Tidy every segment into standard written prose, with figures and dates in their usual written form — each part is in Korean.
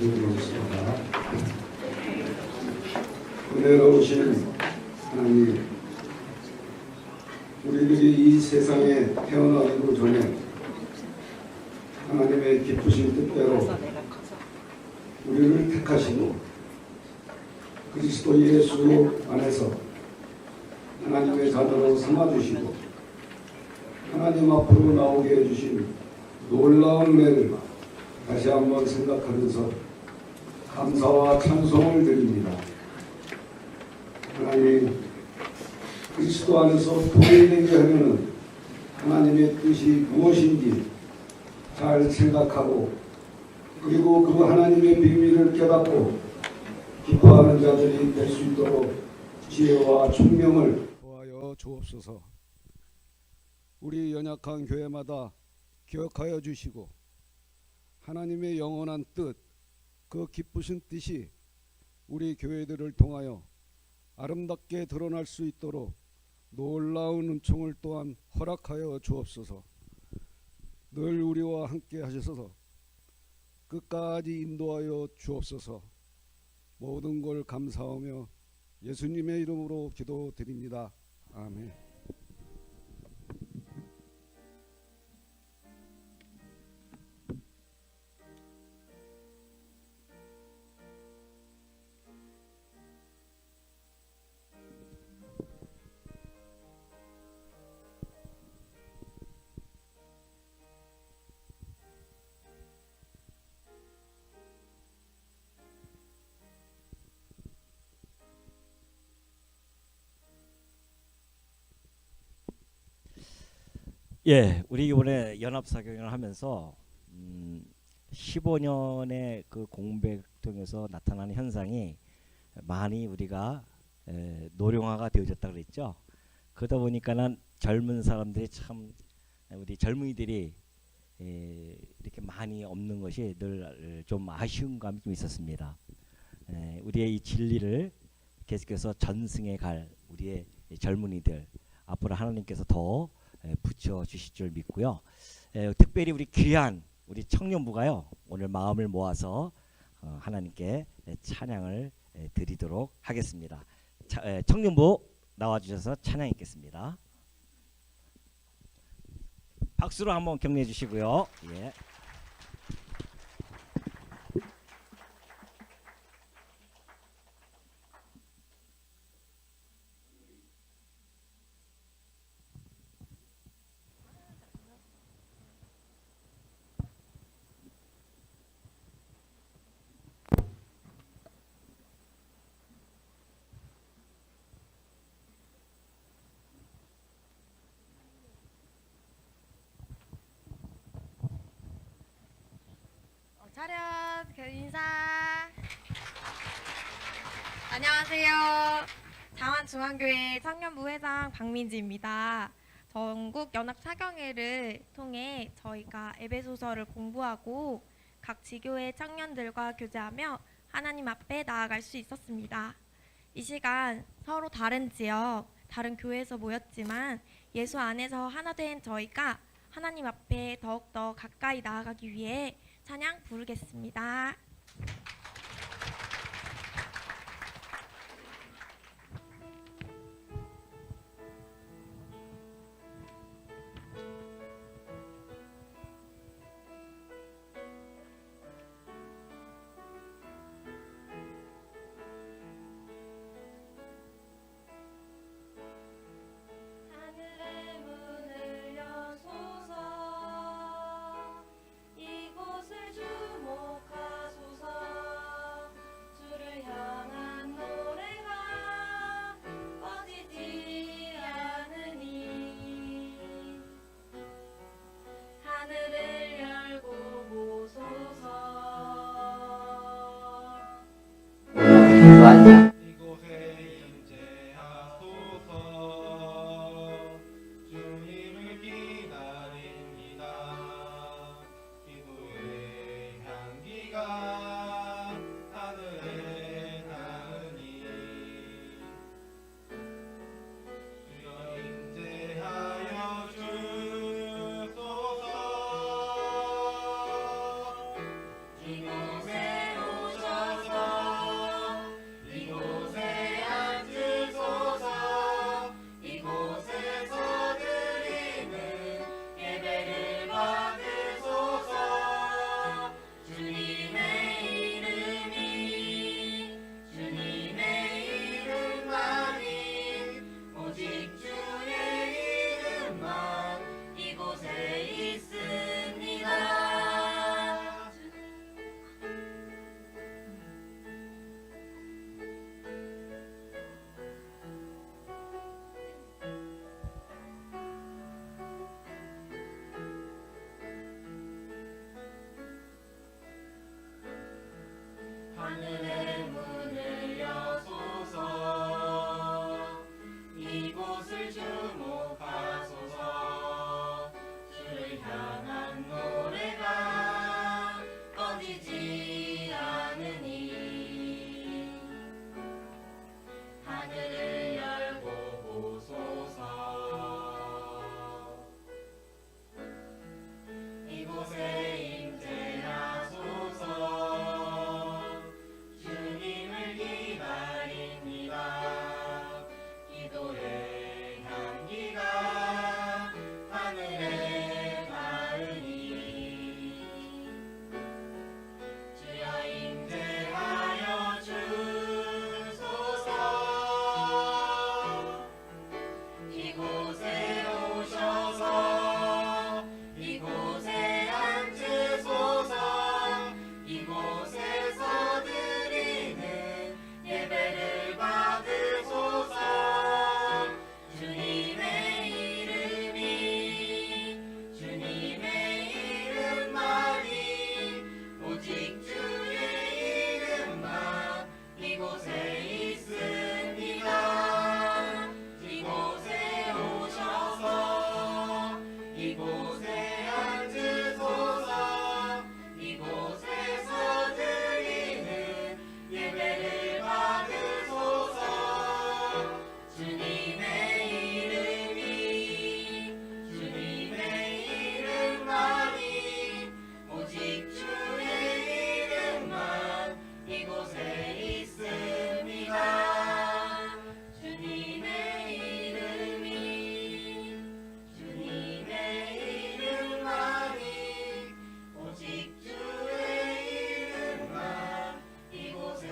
기도드리겠습니다. 은혜로우신 하나님, 우리들이 이 세상에 태어나기도 전에 하나님의 기쁘신 뜻대로 우리를 택하시고 그리스도 예수 안에서 하나님의 자녀로 삼아주시고 하나님 앞으로 나오게 해주신 놀라운 은혜를 다시 한번 생각하면서 감사와 찬송을 드립니다. 하나님, 그리스도 안에서 복이 되게 하려는 하나님의 뜻이 무엇인지 잘 생각하고 그리고 그 하나님의 비밀을 깨닫고 기뻐하는 자들이 될 수 있도록 지혜와 총명을 도하여 주옵소서. 우리 연약한 교회마다 기억하여 주시고 하나님의 영원한 뜻, 그 기쁘신 뜻이 우리 교회들을 통하여 아름답게 드러날 수 있도록 놀라운 은총을 또한 허락하여 주옵소서. 늘 우리와 함께 하셔서 끝까지 인도하여 주옵소서. 모든 걸 감사하며 예수님의 이름으로 기도드립니다. 아멘. 예, 우리 이번에 연합사경을 하면서 15년의 그 공백 통해서 나타나는 현상이 많이 우리가 노령화가 되어졌다 그랬죠. 그러다 보니까는 젊은 사람들이 참 우리 젊은이들이 이렇게 많이 없는 것이 늘 좀 아쉬운 감이 좀 있었습니다. 우리의 이 진리를 계속해서 전승해 갈 우리의 젊은이들 앞으로 하나님께서 더 붙여 주실 줄 믿고요. 특별히 우리 귀한 우리 청년부가요, 오늘 마음을 모아서 하나님께 찬양을 드리도록 하겠습니다. 청년부 나와주셔서 찬양 있겠습니다. 박수로 한번 격려해 주시고요. 예. 차렷 인사. 안녕하세요. 장안중앙교회 청년부 회장 박민지입니다. 전국 연합 사경회를 통해 저희가 에베소서를 공부하고 각 지교회 청년들과 교제하며 하나님 앞에 나아갈 수 있었습니다. 이 시간 서로 다른 지역, 다른 교회에서 모였지만 예수 안에서 하나 된 저희가 하나님 앞에 더욱더 가까이 나아가기 위해 찬양 부르겠습니다. 하늘의 문을 여소서, 이곳을 주목하소서. 주를 향한 노래가 꺼지지 않으니 하늘을 열고 보소서. 이곳에 임재하소서. 주님을 기다립니다. 기도의 향기가 하늘에 닿으니 주여 임재하여 주소서. 이곳에 하늘의 문을 여소서 이곳을 주목하소서 주를 향한 노래가 꺼지지 않으니 하늘을 열고 보소서 이곳에 임재하소서 주님을 기다립니다 기도의 향기가 하늘에 닿으니 주여 임재하여 주소서 이곳에 오셔서 이곳에 앉으소서 이곳에서 드리는 예배를 받으소서 주님의 이름만이 오직 주의 이름만 이곳에 있습니다 이곳에 오셔서 이곳에 앉으소서 이곳에서 드리는 예배를 받으소서 주님의 이름만이 오직 주의 이름만 이곳에 있습니다 주님의 이름만이 오직 주의 이름만 이곳에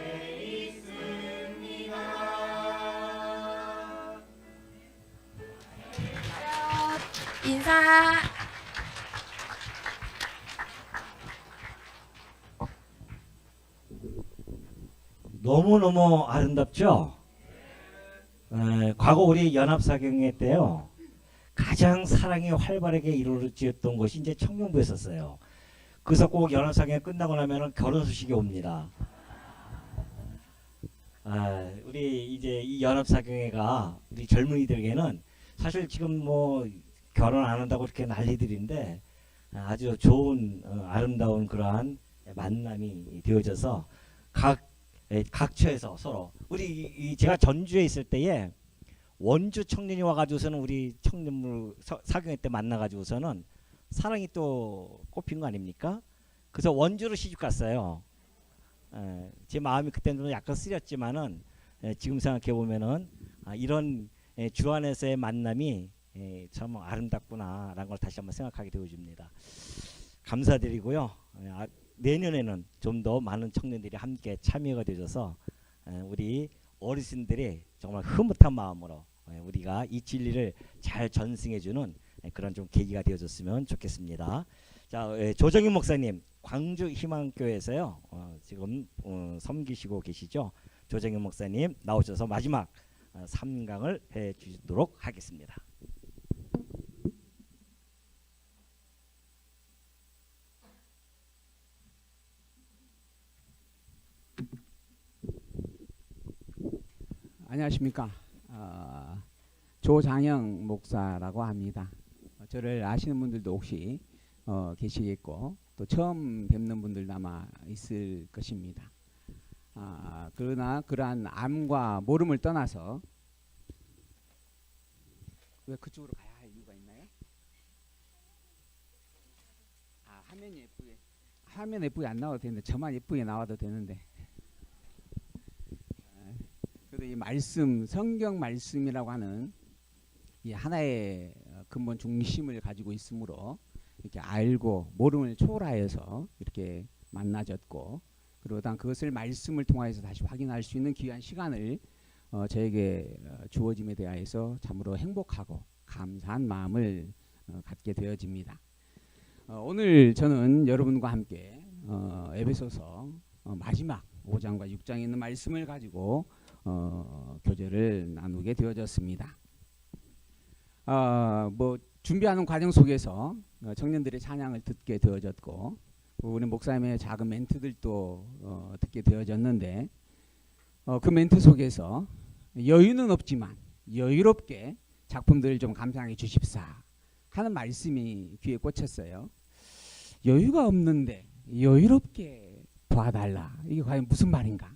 있습니다 인사. 너무너무 아름답죠? 과거 우리 연합사경회 때요. 가장 사랑이 활발하게 이루어졌던 곳이 이제 청년부였었어요. 그래서 꼭 연합사경회 끝나고 나면 결혼 소식이 옵니다. 우리 이제 이 연합사경회가 우리 젊은이들에게는 사실 지금 뭐 결혼 안 한다고 이렇게 난리들인데 아주 좋은 아름다운 그러한 만남이 되어져서 각처에서 서로 우리 제가 전주에 있을 때에 원주 청년이 와가지고서는 우리 청년물 사경회 때 만나가지고서는 사랑이 또 꼽힌 거 아닙니까? 그래서 원주로 시집 갔어요. 제 마음이 그때는 약간 쓰렸지만은 지금 생각해 보면은 이런 주 안에서의 만남이 참 아름답구나라는 걸 다시 한번 생각하게 되어집니다. 감사드리고요. 내년에는 좀 더 많은 청년들이 함께 참여가 되어서 우리 어르신들이 정말 흐뭇한 마음으로 우리가 이 진리를 잘 전승해주는 그런 좀 계기가 되어졌으면 좋겠습니다. 자, 조정윤 목사님 광주 희망교회에서요 지금 섬기시고 계시죠. 조정윤 목사님 나오셔서 마지막 3강을 해주도록 하겠습니다. 안녕하십니까. 조장영 목사라고 합니다. 저를 아시는 분들도 혹시 계시겠고 또 처음 뵙는 분들도 아마 있을 것입니다. 그러나 그러한 암과 모름을 떠나서 왜 그쪽으로 가야 할 이유가 있나요? 화면 예쁘게 안 나와도 되는데 저만 예쁘게 나와도 되는데 그래도 이 말씀, 성경 말씀이라고 하는 이 하나의 근본 중심을 가지고 있으므로 이렇게 알고 모름을 초월하여서 이렇게 만나졌고 그러다 그것을 말씀을 통하여서 다시 확인할 수 있는 귀한 시간을 저에게 주어짐에 대하여서 참으로 행복하고 감사한 마음을 갖게 되어집니다. 오늘 저는 여러분과 함께 에베소서 마지막 5장과 6장에 있는 말씀을 가지고 교제를 나누게 되어졌습니다. 뭐 준비하는 과정 속에서 청년들의 찬양을 듣게 되어졌고 우리 목사님의 작은 멘트들도 듣게 되어졌는데 그 멘트 속에서 여유는 없지만 여유롭게 작품들을 좀 감상해 주십사 하는 말씀이 귀에 꽂혔어요. 여유가 없는데 여유롭게 봐달라. 이게 과연 무슨 말인가?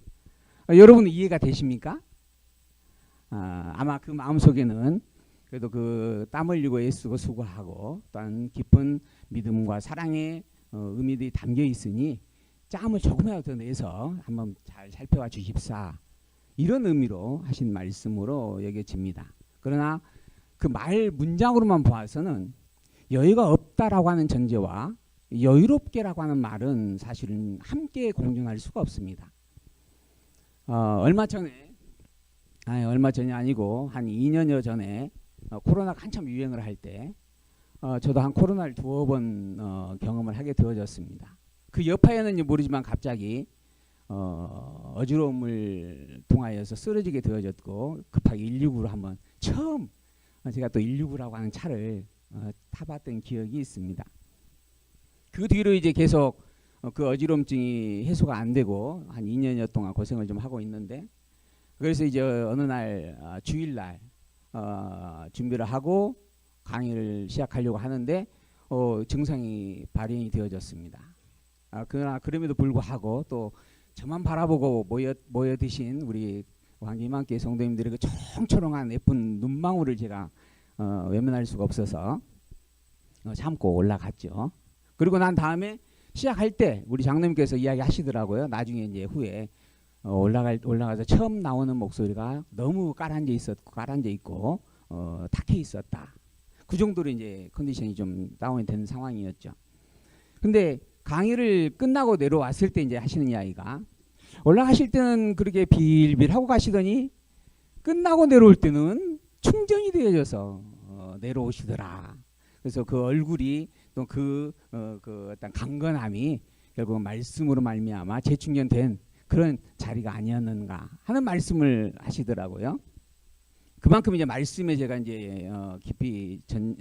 여러분 이해가 되십니까? 아마 그 마음속에는 그래도 그 땀 흘리고 애쓰고 수고하고 또한 깊은 믿음과 사랑의 의미들이 담겨 있으니 짬을 조금이라도 더 내서 한번 잘 살펴봐 주십사. 이런 의미로 하신 말씀으로 여겨집니다. 그러나 그 말 문장으로만 보아서는 여유가 없다라고 하는 전제와 여유롭게라고 하는 말은 사실은 함께 공존할 수가 없습니다. 얼마 전이 아니고 한 2년여 전에 코로나가 한참 유행을 할 때 저도 한 코로나를 2번 경험을 하게 되어졌습니다. 그 여파에는 모르지만 갑자기 어지러움을 통하여서 쓰러지게 되어졌고 급하게 119로 한번 처음 제가 또 119라고 하는 차를 타봤던 기억이 있습니다. 그 뒤로 이제 계속 그 어지러움증이 해소가 안 되고 한 2년여 동안 고생을 좀 하고 있는데 그래서 이제 어느 날 주일날 준비를 하고 강의를 시작하려고 하는데 증상이 발현이 되어졌습니다. 그러나 그럼에도 불구하고 또 저만 바라보고 모여드신 우리 황기만교회 성도님들의 그 초롱초롱한 예쁜 눈망울을 제가 외면할 수가 없어서 참고 올라갔죠. 그리고 난 다음에 시작할 때 우리 장로님께서 이야기하시더라고요. 나중에 이제 후에 올라가서 처음 나오는 목소리가 너무 가라앉아 있고 탁해 있었다. 그 정도로 이제 컨디션이 좀 다운이 되는 상황이었죠. 근데 강의를 끝나고 내려왔을 때 이제 하시는 이야기가 올라가실 때는 그렇게 빌빌하고 가시더니 끝나고 내려올 때는 충전이 되어져서 내려오시더라. 그래서 그 얼굴이 또 그 어떤 강건함이 결국 말씀으로 말미암아 재충전된 그런 자리가 아니었는가 하는 말씀을 하시더라고요. 그만큼 이제 말씀에 제가 이제 깊이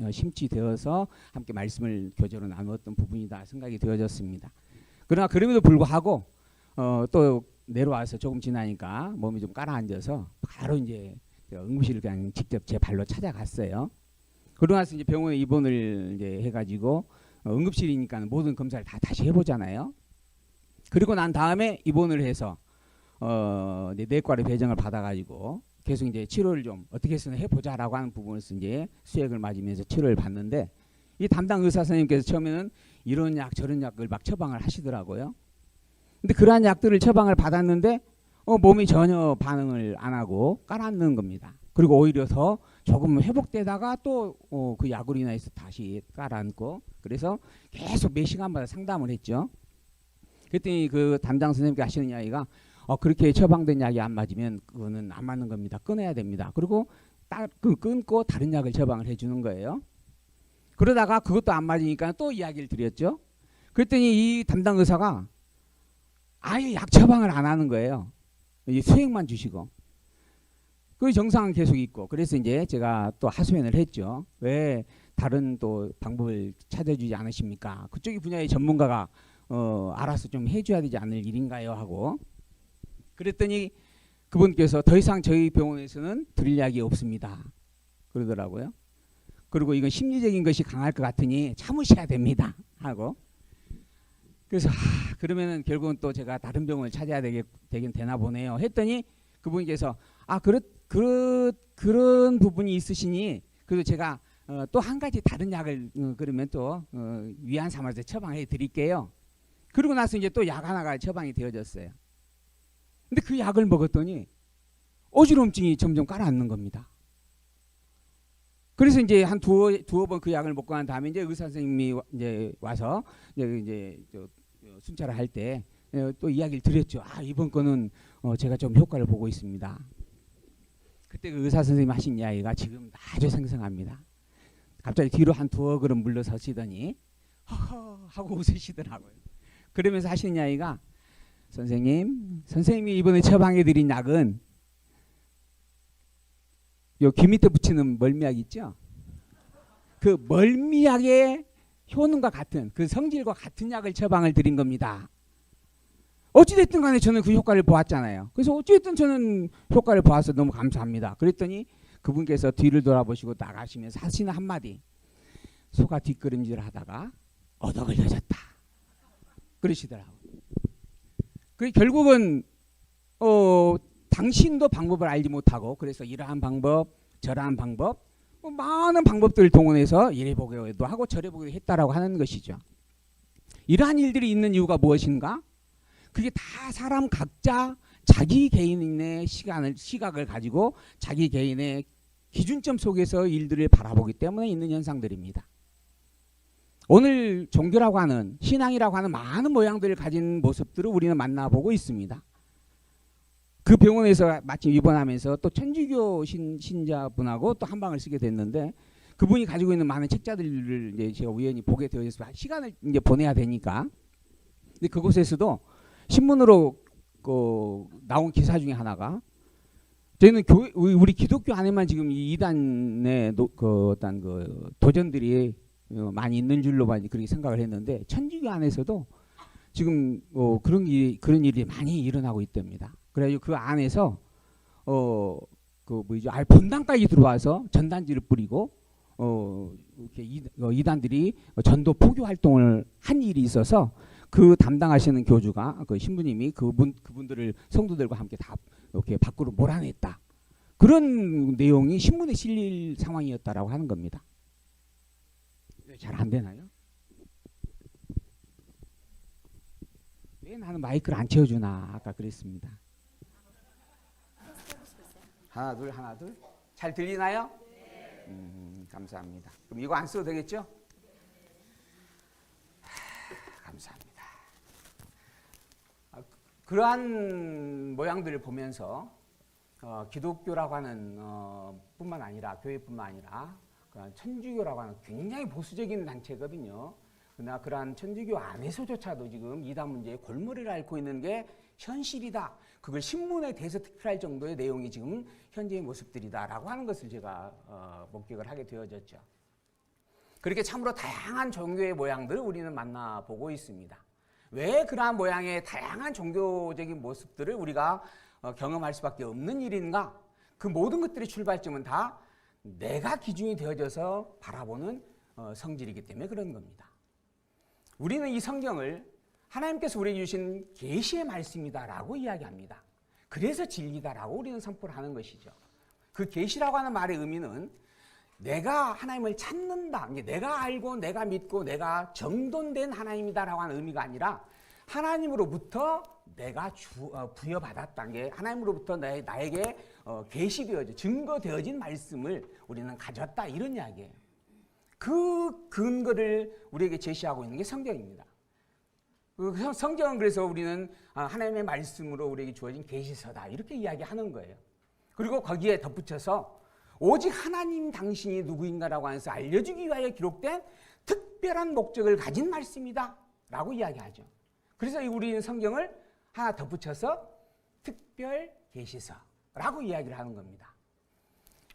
심취되어서 함께 말씀을 교제로 나누었던 부분이다 생각이 되어졌습니다. 그러나 그럼에도 불구하고 또 내려와서 조금 지나니까 몸이 좀 가라앉아서 바로 이제 응급실을 그냥 직접 제 발로 찾아갔어요. 그러고 나서 이제 병원에 입원을 이제 해가지고 응급실이니까 모든 검사를 다시 해보잖아요. 그리고 난 다음에 입원을 해서 내과로 배정을 받아가지고 계속 이제 치료를 좀 어떻게 해서 해보자라고 하는 부분에서 이제 수액을 맞으면서 치료를 받는데 이 담당 의사 선생님께서 처음에는 이런 약 저런 약을 막 처방을 하시더라고요. 근데 그러한 약들을 처방을 받았는데 몸이 전혀 반응을 안 하고 깔아앉는 겁니다. 그리고 오히려 더 조금 회복되다가 또 그 약으로 인해서 다시 깔아앉고 그래서 계속 매 시간마다 상담을 했죠. 그랬더니 그 담당 선생님께 하시는 이야기가 그렇게 처방된 약이 안 맞으면 그거는 안 맞는 겁니다. 끊어야 됩니다. 그리고 끊고 다른 약을 처방을 해주는 거예요. 그러다가 그것도 안 맞으니까 또 이야기를 드렸죠. 그랬더니 이 담당 의사가 아예 약 처방을 안 하는 거예요. 이 수액만 주시고. 그 정상은 계속 있고. 그래서 이제 제가 또 하소연을 했죠. 왜 다른 또 방법을 찾아주지 않으십니까? 그쪽이 분야의 전문가가 알아서 좀 해줘야 되지 않을 일인가요? 하고. 그랬더니 그분께서 더 이상 저희 병원에서는 드릴 약이 없습니다. 그러더라고요. 그리고 이건 심리적인 것이 강할 것 같으니 참으셔야 됩니다. 하고. 그래서 그러면은 결국은 또 제가 다른 병원을 찾아야 되긴 되나 보네요. 했더니 그분께서 그런 부분이 있으시니 그래서 제가 또 한 가지 다른 약을 그러면 또 위안 삼아서 처방해 드릴게요. 그러고 나서 이제 또 약 하나가 처방이 되어졌어요. 근데 그 약을 먹었더니 어지러움증이 점점 가라앉는 겁니다. 그래서 이제 한 두어 번 그 약을 먹고 난 다음에 이제 의사 선생님이 이제 와서 이제 순찰을 할 때 또 이야기를 드렸죠. 이번 거는 제가 좀 효과를 보고 있습니다. 그때 그 의사 선생님이 하신 이야기가 지금 아주 생생합니다. 갑자기 뒤로 한 두어 걸음 물러서시더니 허허 하고 웃으시더라고요. 그러면서 하시는 이야기가 선생님이 이번에 처방해드린 약은 요 귀 밑에 붙이는 멀미약 있죠? 그 멀미약에 효능과 같은 그 성질과 같은 약을 처방을 드린 겁니다. 어찌됐든 간에 저는 그 효과를 보았잖아요. 그래서 어찌됐든 저는 효과를 보아서 너무 감사합니다. 그랬더니 그분께서 뒤를 돌아보시고 나가시면서 하시는 한마디, 소가 뒷걸음질을 하다가 얻어 걸려졌다 그러시더라고요. 그 결국은 당신도 방법을 알지 못하고 그래서 이러한 방법 저러한 방법 많은 방법들을 동원해서 이래 보기도 하고 저래 보기도 했다라고 하는 것이죠. 이러한 일들이 있는 이유가 무엇인가? 그게 다 사람 각자 자기 개인의 시각을 가지고 자기 개인의 기준점 속에서 일들을 바라보기 때문에 있는 현상들입니다. 오늘 종교라고 하는 신앙이라고 하는 많은 모양들을 가진 모습들을 우리는 만나보고 있습니다. 그 병원에서 마침 입원하면서 또 천주교 신자분하고 또 한 방을 쓰게 됐는데 그분이 가지고 있는 많은 책자들을 이제 제가 우연히 보게 되어서 시간을 이제 보내야 되니까 근데 그곳에서도 신문으로 나온 기사 중에 하나가 저희는 우리 기독교 안에만 지금 이 이단의 어떤 도전들이 많이 있는 줄로만 그렇게 생각을 했는데 천주교 안에서도 지금 그런 일이 많이 일어나고 있답니다. 그래서 그 안에서 본당까지 들어와서 전단지를 뿌리고 이렇게 이단들이 전도 포교 활동을 한 일이 있어서 그 담당하시는 교주가 그 신부님이 그분들을 성도들과 함께 다 이렇게 밖으로 몰아냈다. 그런 내용이 신문에 실릴 상황이었다라고 하는 겁니다. 잘 안 되나요? 왜 나는 마이크를 안 채워주나 아까 그랬습니다. 하나 둘 잘 들리나요? 감사합니다. 그럼 이거 안 써도 되겠죠? 감사합니다. 그러한 모양들을 보면서 기독교라고 하는 뿐만 아니라 교회뿐만 아니라 천주교라고 하는 굉장히 보수적인 단체거든요. 그러나 그러한 천주교 안에서조차도 지금 이단 문제에 골머리를 앓고 있는 게 현실이다. 그걸 신문에 대해서 특필할 정도의 내용이 지금 현재의 모습들이다라고 하는 것을 제가 목격을 하게 되어졌죠. 그렇게 참으로 다양한 종교의 모양들을 우리는 만나보고 있습니다. 왜 그러한 모양의 다양한 종교적인 모습들을 우리가 경험할 수밖에 없는 일인가? 그 모든 것들의 출발점은 다 내가 기준이 되어져서 바라보는 성질이기 때문에 그런 겁니다. 우리는 이 성경을 하나님께서 우리에게 주신 계시의 말씀이다라고 이야기합니다. 그래서 진리다라고 우리는 선포를 하는 것이죠. 그 계시라고 하는 말의 의미는 내가 하나님을 찾는다, 내가 알고 내가 믿고 내가 정돈된 하나님이다라고 하는 의미가 아니라 하나님으로부터 내가 부여받았다는 게 하나님으로부터 나에게 계시되어진 증거되어진 말씀을 우리는 가졌다 이런 이야기예요. 그 근거를 우리에게 제시하고 있는 게 성경입니다. 성경은 그래서 우리는 하나님의 말씀으로 우리에게 주어진 계시서다 이렇게 이야기하는 거예요. 그리고 거기에 덧붙여서 오직 하나님 당신이 누구인가라고 하면서 알려주기 위하여 기록된 특별한 목적을 가진 말씀이다 라고 이야기하죠. 그래서 우리는 성경을 하나 덧붙여서 특별 계시서라고 이야기를 하는 겁니다.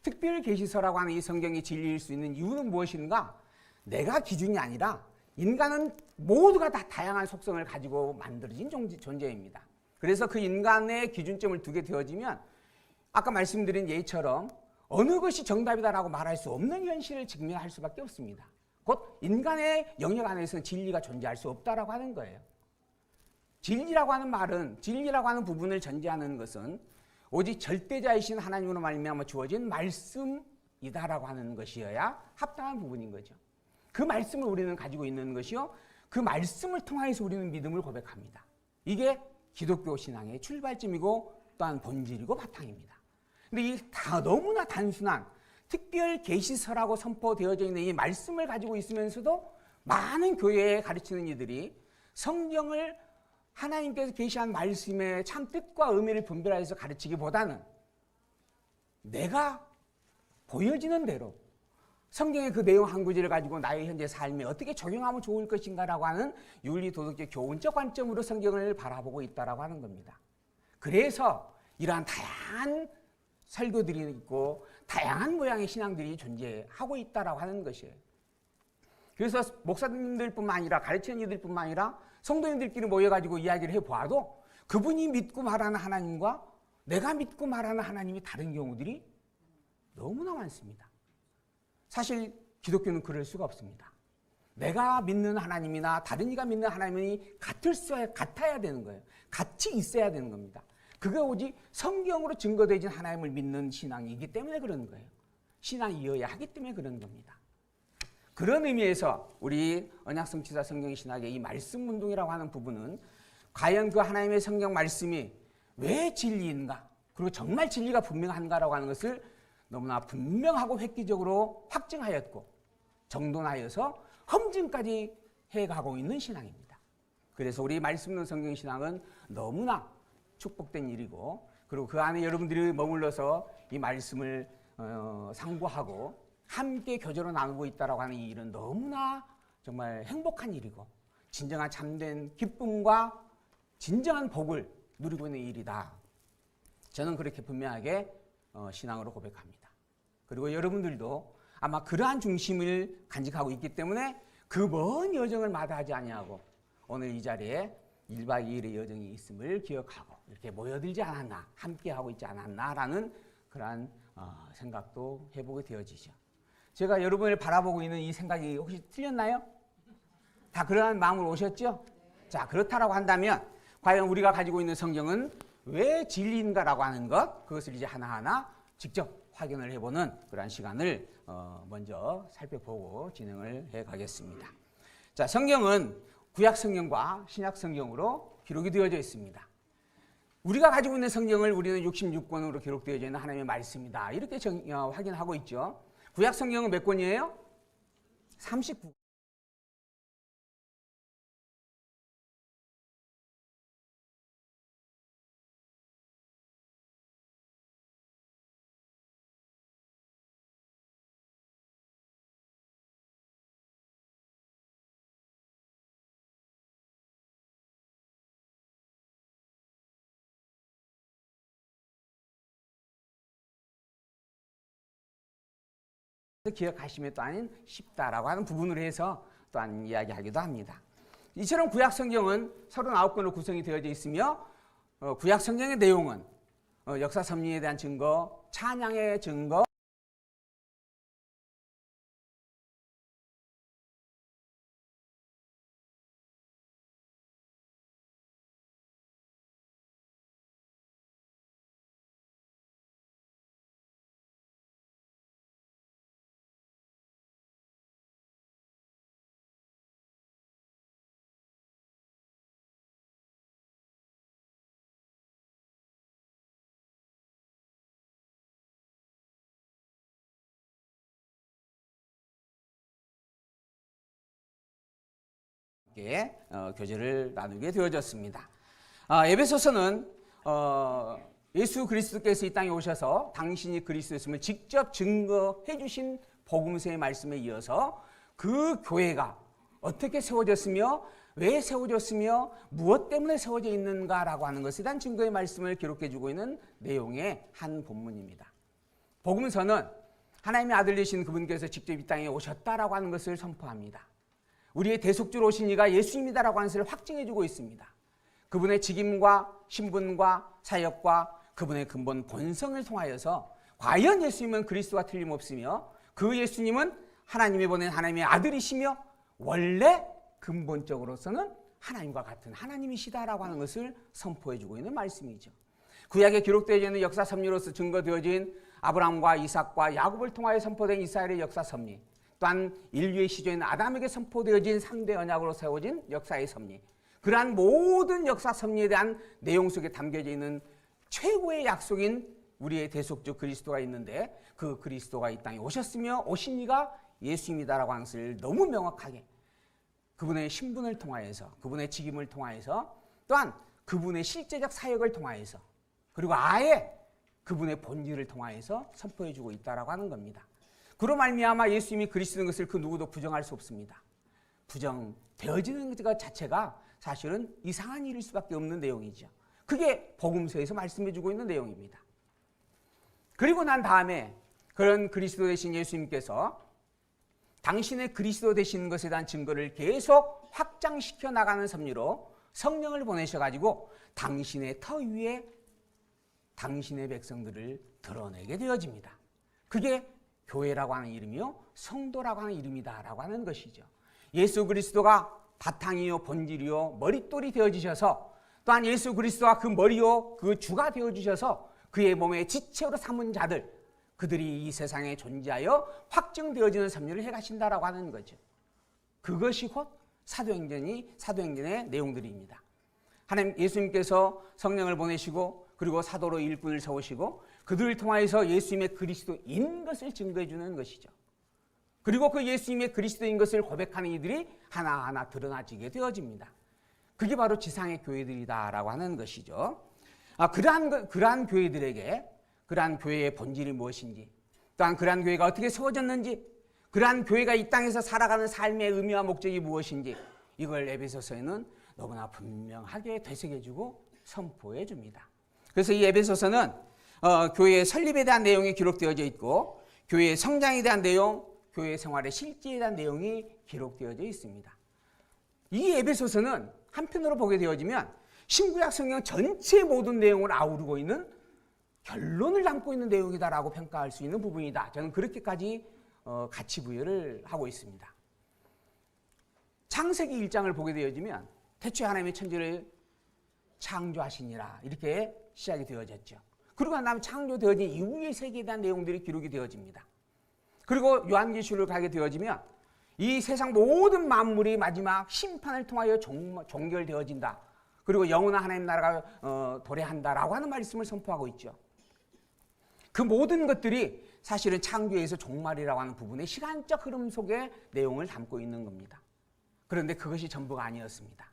특별 계시서라고 하는 이 성경이 진리일 수 있는 이유는 무엇인가? 내가 기준이 아니라 인간은 모두가 다 다양한 속성을 가지고 만들어진 존재입니다. 그래서 그 인간의 기준점을 두게 되어지면 아까 말씀드린 예처럼 어느 것이 정답이다라고 말할 수 없는 현실을 직면할 수밖에 없습니다. 곧 인간의 영역 안에서는 진리가 존재할 수 없다라고 하는 거예요. 진리라고 하는 말은 진리라고 하는 부분을 전제하는 것은 오직 절대자이신 하나님으로 말미암아 주어진 말씀이다라고 하는 것이어야 합당한 부분인 거죠. 그 말씀을 우리는 가지고 있는 것이요. 그 말씀을 통하여서 우리는 믿음을 고백합니다. 이게 기독교 신앙의 출발점이고 또한 본질이고 바탕입니다. 근데 이 너무나 단순한 특별 계시서라고 선포되어져 있는 이 말씀을 가지고 있으면서도 많은 교회에 가르치는 이들이 성경을 하나님께서 계시한 말씀의 참 뜻과 의미를 분별해서 가르치기보다는 내가 보여지는 대로 성경의 그 내용 한 구절을 가지고 나의 현재 삶에 어떻게 적용하면 좋을 것인가라고 하는 윤리 도덕적 교훈적 관점으로 성경을 바라보고 있다라고 하는 겁니다. 그래서 이러한 다양한 설교들이 있고 다양한 모양의 신앙들이 존재하고 있다라고 하는 것이에요. 그래서 목사님들뿐만 아니라 가르치는 이들뿐만 아니라 성도님들끼리 모여가지고 이야기를 해보아도 그분이 믿고 말하는 하나님과 내가 믿고 말하는 하나님이 다른 경우들이 너무나 많습니다. 사실 기독교는 그럴 수가 없습니다. 내가 믿는 하나님이나 다른 이가 믿는 하나님이 같아야 되는 거예요. 같이 있어야 되는 겁니다. 그게 오직 성경으로 증거되어진 하나님을 믿는 신앙이기 때문에 그런 거예요. 신앙이어야 하기 때문에 그런 겁니다. 그런 의미에서 우리 언약성취자 성경신학의 이 말씀 운동이라고 하는 부분은 과연 그 하나님의 성경 말씀이 왜 진리인가, 그리고 정말 진리가 분명한가라고 하는 것을 너무나 분명하고 획기적으로 확증하였고 정돈하여서 검증까지 해가고 있는 신앙입니다. 그래서 우리 말씀 운동 성경신앙은 너무나 축복된 일이고, 그리고 그 안에 여러분들이 머물러서 이 말씀을 상고하고 함께 교제로 나누고 있다라고 하는 이 일은 너무나 정말 행복한 일이고 진정한 참된 기쁨과 진정한 복을 누리고 있는 일이다. 저는 그렇게 분명하게 신앙으로 고백합니다. 그리고 여러분들도 아마 그러한 중심을 간직하고 있기 때문에 그 먼 여정을 마다하지 아니하고 오늘 이 자리에 1박 2일의 여정이 있음을 기억하고 이렇게 모여들지 않았나, 함께하고 있지 않았나라는 그러한 생각도 해보게 되어지죠. 제가 여러분을 바라보고 있는 이 생각이 혹시 틀렸나요? 다 그러한 마음으로 오셨죠? 자, 그렇다라고 한다면 과연 우리가 가지고 있는 성경은 왜 진리인가라고 하는 것, 그것을 이제 하나하나 직접 확인을 해보는 그러한 시간을 먼저 살펴보고 진행을 해가겠습니다. 자, 성경은 구약 성경과 신약 성경으로 기록이 되어져 있습니다. 우리가 가지고 있는 성경을 우리는 66권으로 기록되어져 있는 하나님의 말씀이다, 이렇게 확인하고 있죠. 구약 성경은 몇 권이에요? 39권. 기억하시면 또한 쉽다라고 하는 부분으로 해서 또한 이야기하기도 합니다. 이처럼 구약 성경은 39권으로 구성이 되어져 있으며 구약 성경의 내용은 역사 섭리에 대한 증거, 찬양의 증거, 교제를 나누게 되어졌습니다. 에베소서는 예수 그리스도께서 이 땅에 오셔서 당신이 그리스도였음을 직접 증거해 주신 복음서의 말씀에 이어서 그 교회가 어떻게 세워졌으며 왜 세워졌으며 무엇 때문에 세워져 있는가라고 하는 것에 대한 증거의 말씀을 기록해 주고 있는 내용의 한 본문입니다. 복음서는 하나님의 아들 되신 그분께서 직접 이 땅에 오셨다라고 하는 것을 선포합니다. 우리의 대속주로 오신 이가 예수님이다라고 하는 것을 확증해 주고 있습니다. 그분의 직임과 신분과 사역과 그분의 근본 본성을 통하여서 과연 예수님은 그리스도와 틀림없으며 그 예수님은 하나님이 보낸 하나님의 아들이시며 원래 근본적으로서는 하나님과 같은 하나님이시다라고 하는 것을 선포해 주고 있는 말씀이죠. 구약에 기록되어 있는 역사 섭리로서 증거되어진 아브라함과 이삭과 야곱을 통하여 선포된 이스라엘의 역사 섭리, 또한 인류의 시조인 아담에게 선포되어진 3대 언약으로 세워진 역사의 섭리, 그러한 모든 역사 섭리에 대한 내용 속에 담겨져 있는 최고의 약속인 우리의 대속주 그리스도가 있는데 그 그리스도가 이 땅에 오셨으며 오신 이가 예수님이다라고 하는 것을 너무 명확하게 그분의 신분을 통하여서, 그분의 직임을 통하여서, 또한 그분의 실제적 사역을 통하여서, 그리고 아예 그분의 본질을 통하여서 선포해 주고 있다라고 하는 겁니다. 그로 말미암아 예수님이 그리스도인 것을 그 누구도 부정할 수 없습니다. 부정되어지는 것 자체가 사실은 이상한 일일 수밖에 없는 내용이죠. 그게 복음서에서 말씀해 주고 있는 내용입니다. 그리고 난 다음에 그런 그리스도 되신 예수님께서 당신의 그리스도 되신 것에 대한 증거를 계속 확장시켜 나가는 섭리로 성령을 보내셔가지고 당신의 터 위에 당신의 백성들을 드러내게 되어집니다. 그게 교회라고 하는 이름이요, 성도라고 하는 이름이다라고 하는 것이죠. 예수 그리스도가 바탕이요, 본질이요, 머릿돌이 되어주셔서, 또한 예수 그리스도가 그 머리요, 그 주가 되어주셔서 그의 몸의 지체로 삼은 자들, 그들이 이 세상에 존재하여 확증되어지는 섭리를 해가신다라고 하는 거죠. 그것이 곧 사도행전의 내용들입니다. 하나님 예수님께서 성령을 보내시고 그리고 사도로 일꾼을 세우시고 그들을 통하여서 예수님의 그리스도인 것을 증거해 주는 것이죠. 그리고 그 예수님의 그리스도인 것을 고백하는 이들이 하나하나 드러나지게 되어집니다. 그게 바로 지상의 교회들이다라고 하는 것이죠. 그러한 교회들에게 그러한 교회의 본질이 무엇인지, 또한 그러한 교회가 어떻게 세워졌는지, 그러한 교회가 이 땅에서 살아가는 삶의 의미와 목적이 무엇인지, 이걸 에베소서에는 너무나 분명하게 되새겨주고 선포해 줍니다. 그래서 이 에베소서는 교회의 설립에 대한 내용이 기록되어져 있고, 교회의 성장에 대한 내용, 교회 생활의 실제에 대한 내용이 기록되어져 있습니다. 이 에베소서는 한편으로 보게 되어지면 신구약 성경 전체의 모든 내용을 아우르고 있는 결론을 담고 있는 내용이다라고 평가할 수 있는 부분이다. 저는 그렇게까지 가치 부여를 하고 있습니다. 창세기 1장을 보게 되어지면 태초에 하나님의 천지를 창조하시니라 이렇게 시작이 되어졌죠. 그리고 난 다음에 창조되어진 이후의 세계에 대한 내용들이 기록이 되어집니다. 그리고 요한계시록을 가게 되어지면 이 세상 모든 만물이 마지막 심판을 통하여 종결되어진다. 그리고 영원한 하나님 나라가 도래한다라고 하는 말씀을 선포하고 있죠. 그 모든 것들이 사실은 창조에서 종말이라고 하는 부분의 시간적 흐름 속에 내용을 담고 있는 겁니다. 그런데 그것이 전부가 아니었습니다.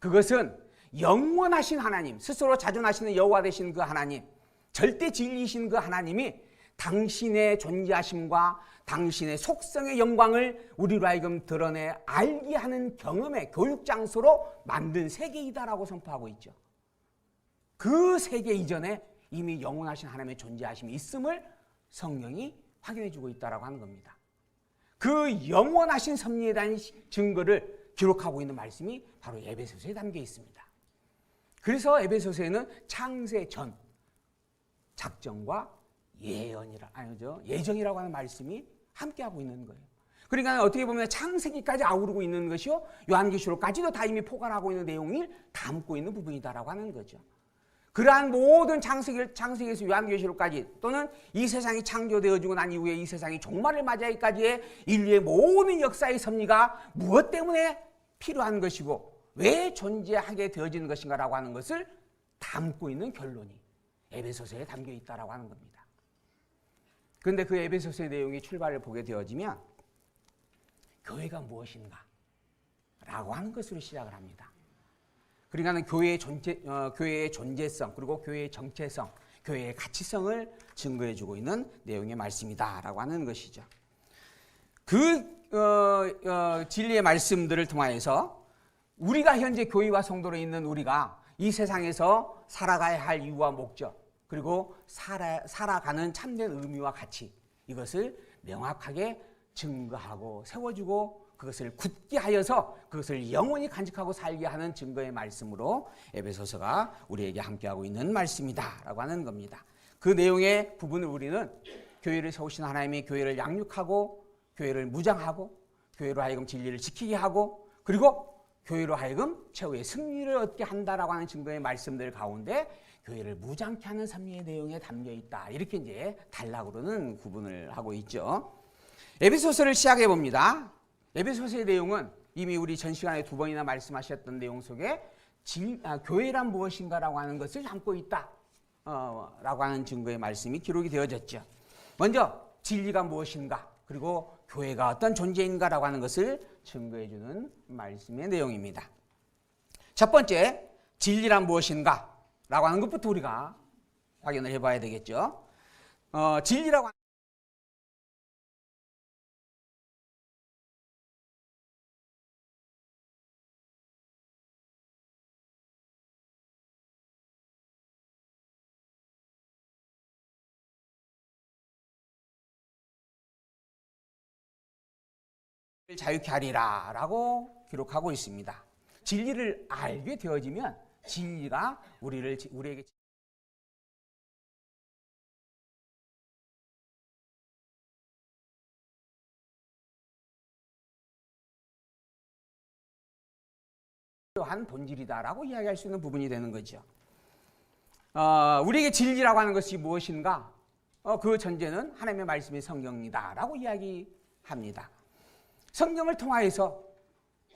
그것은 영원하신 하나님, 스스로 자존하시는 여호와 되신 그 하나님, 절대 진리이신 그 하나님이 당신의 존재하심과 당신의 속성의 영광을 우리로 하여금 드러내 알게 하는 경험의 교육장소로 만든 세계이다라고 선포하고 있죠. 그 세계 이전에 이미 영원하신 하나님의 존재하심이 있음을 성령이 확인해 주고 있다라고 하는 겁니다. 그 영원하신 섭리에 대한 증거를 기록하고 있는 말씀이 바로 에베소서에 담겨 있습니다. 그래서 에베소서에는 창세 전 작정과 예정이라고 하는 말씀이 함께하고 있는 거예요. 그러니까 어떻게 보면 창세기까지 아우르고 있는 것이요, 요한계시록까지도 다 이미 포괄하고 있는 내용을 담고 있는 부분이다라고 하는 거죠. 그러한 모든 창세기에서 요한계시록까지, 또는 이 세상이 창조되어지고 난 이후에 이 세상이 종말을 맞이하기까지의 인류의 모든 역사의 섭리가 무엇 때문에 필요한 것이고 왜 존재하게 되어지는 것인가라고 하는 것을 담고 있는 결론이 에베소서에 담겨 있다라고 하는 겁니다. 그런데 그 에베소서의 내용이 출발을 보게 되어지면 교회가 무엇인가 라고 하는 것으로 시작을 합니다. 그러니까 교회의 존재성, 그리고 교회의 정체성, 교회의 가치성을 증거해주고 있는 내용의 말씀이다라고 하는 것이죠. 진리의 말씀들을 통하여서 우리가 현재 교회와 성도로 있는 우리가 이 세상에서 살아가야 할 이유와 목적, 그리고 살아가는 참된 의미와 가치, 이것을 명확하게 증거하고 세워주고 그것을 굳게 하여서 그것을 영원히 간직하고 살게 하는 증거의 말씀으로 에베소서가 우리에게 함께하고 있는 말씀이다 라고 하는 겁니다. 그 내용의 부분을 우리는 교회를 세우신 하나님이 교회를 양육하고 교회를 무장하고 교회로 하여금 진리를 지키게 하고 그리고 교회로 하여금 최후의 승리를 얻게 한다라고 하는 증거의 말씀들 가운데 교회를 무장케 하는 섭리의 내용에 담겨 있다. 이렇게 이제 단락으로는 구분을 하고 있죠. 에베소서를 시작해 봅니다. 에베소서의 내용은 이미 우리 전 시간에 2번이나 말씀하셨던 내용 속에 교회란 무엇인가라고 하는 것을 담고 있다 라고 하는 증거의 말씀이 기록이 되어졌죠. 먼저 진리가 무엇인가, 그리고 교회가 어떤 존재인가라고 하는 것을 증거해 주는 말씀의 내용입니다. 첫 번째, 진리란 무엇인가 라고 하는 것부터 우리가 확인을 해봐야 되겠죠. 진리라고 자유케 하리라 라고 기록하고 있습니다. 진리를 알게 되어지면 진리가 우리에게 한 본질이다라고 이야기할 수 있는 부분이 되는 거죠. 우리에게 진리라고 하는 것이 무엇인가? 그 전제는 하나님의 말씀이 성경이다라고 이야기합니다. 성경을 통하여서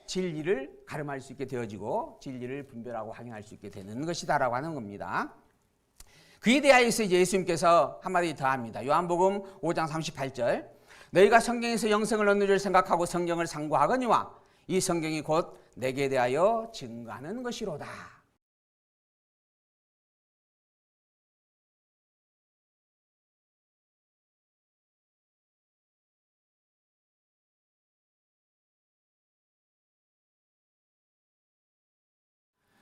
진리를 가름할 수 있게 되어지고 진리를 분별하고 확인할 수 있게 되는 것이다라고 하는 겁니다. 그에 대하여서 이제 예수님께서 한마디 더 합니다. 요한복음 5장 38절, 너희가 성경에서 영생을 얻는 줄 생각하고 성경을 상고하거니와 이 성경이 곧 내게 대하여 증거하는 것이로다.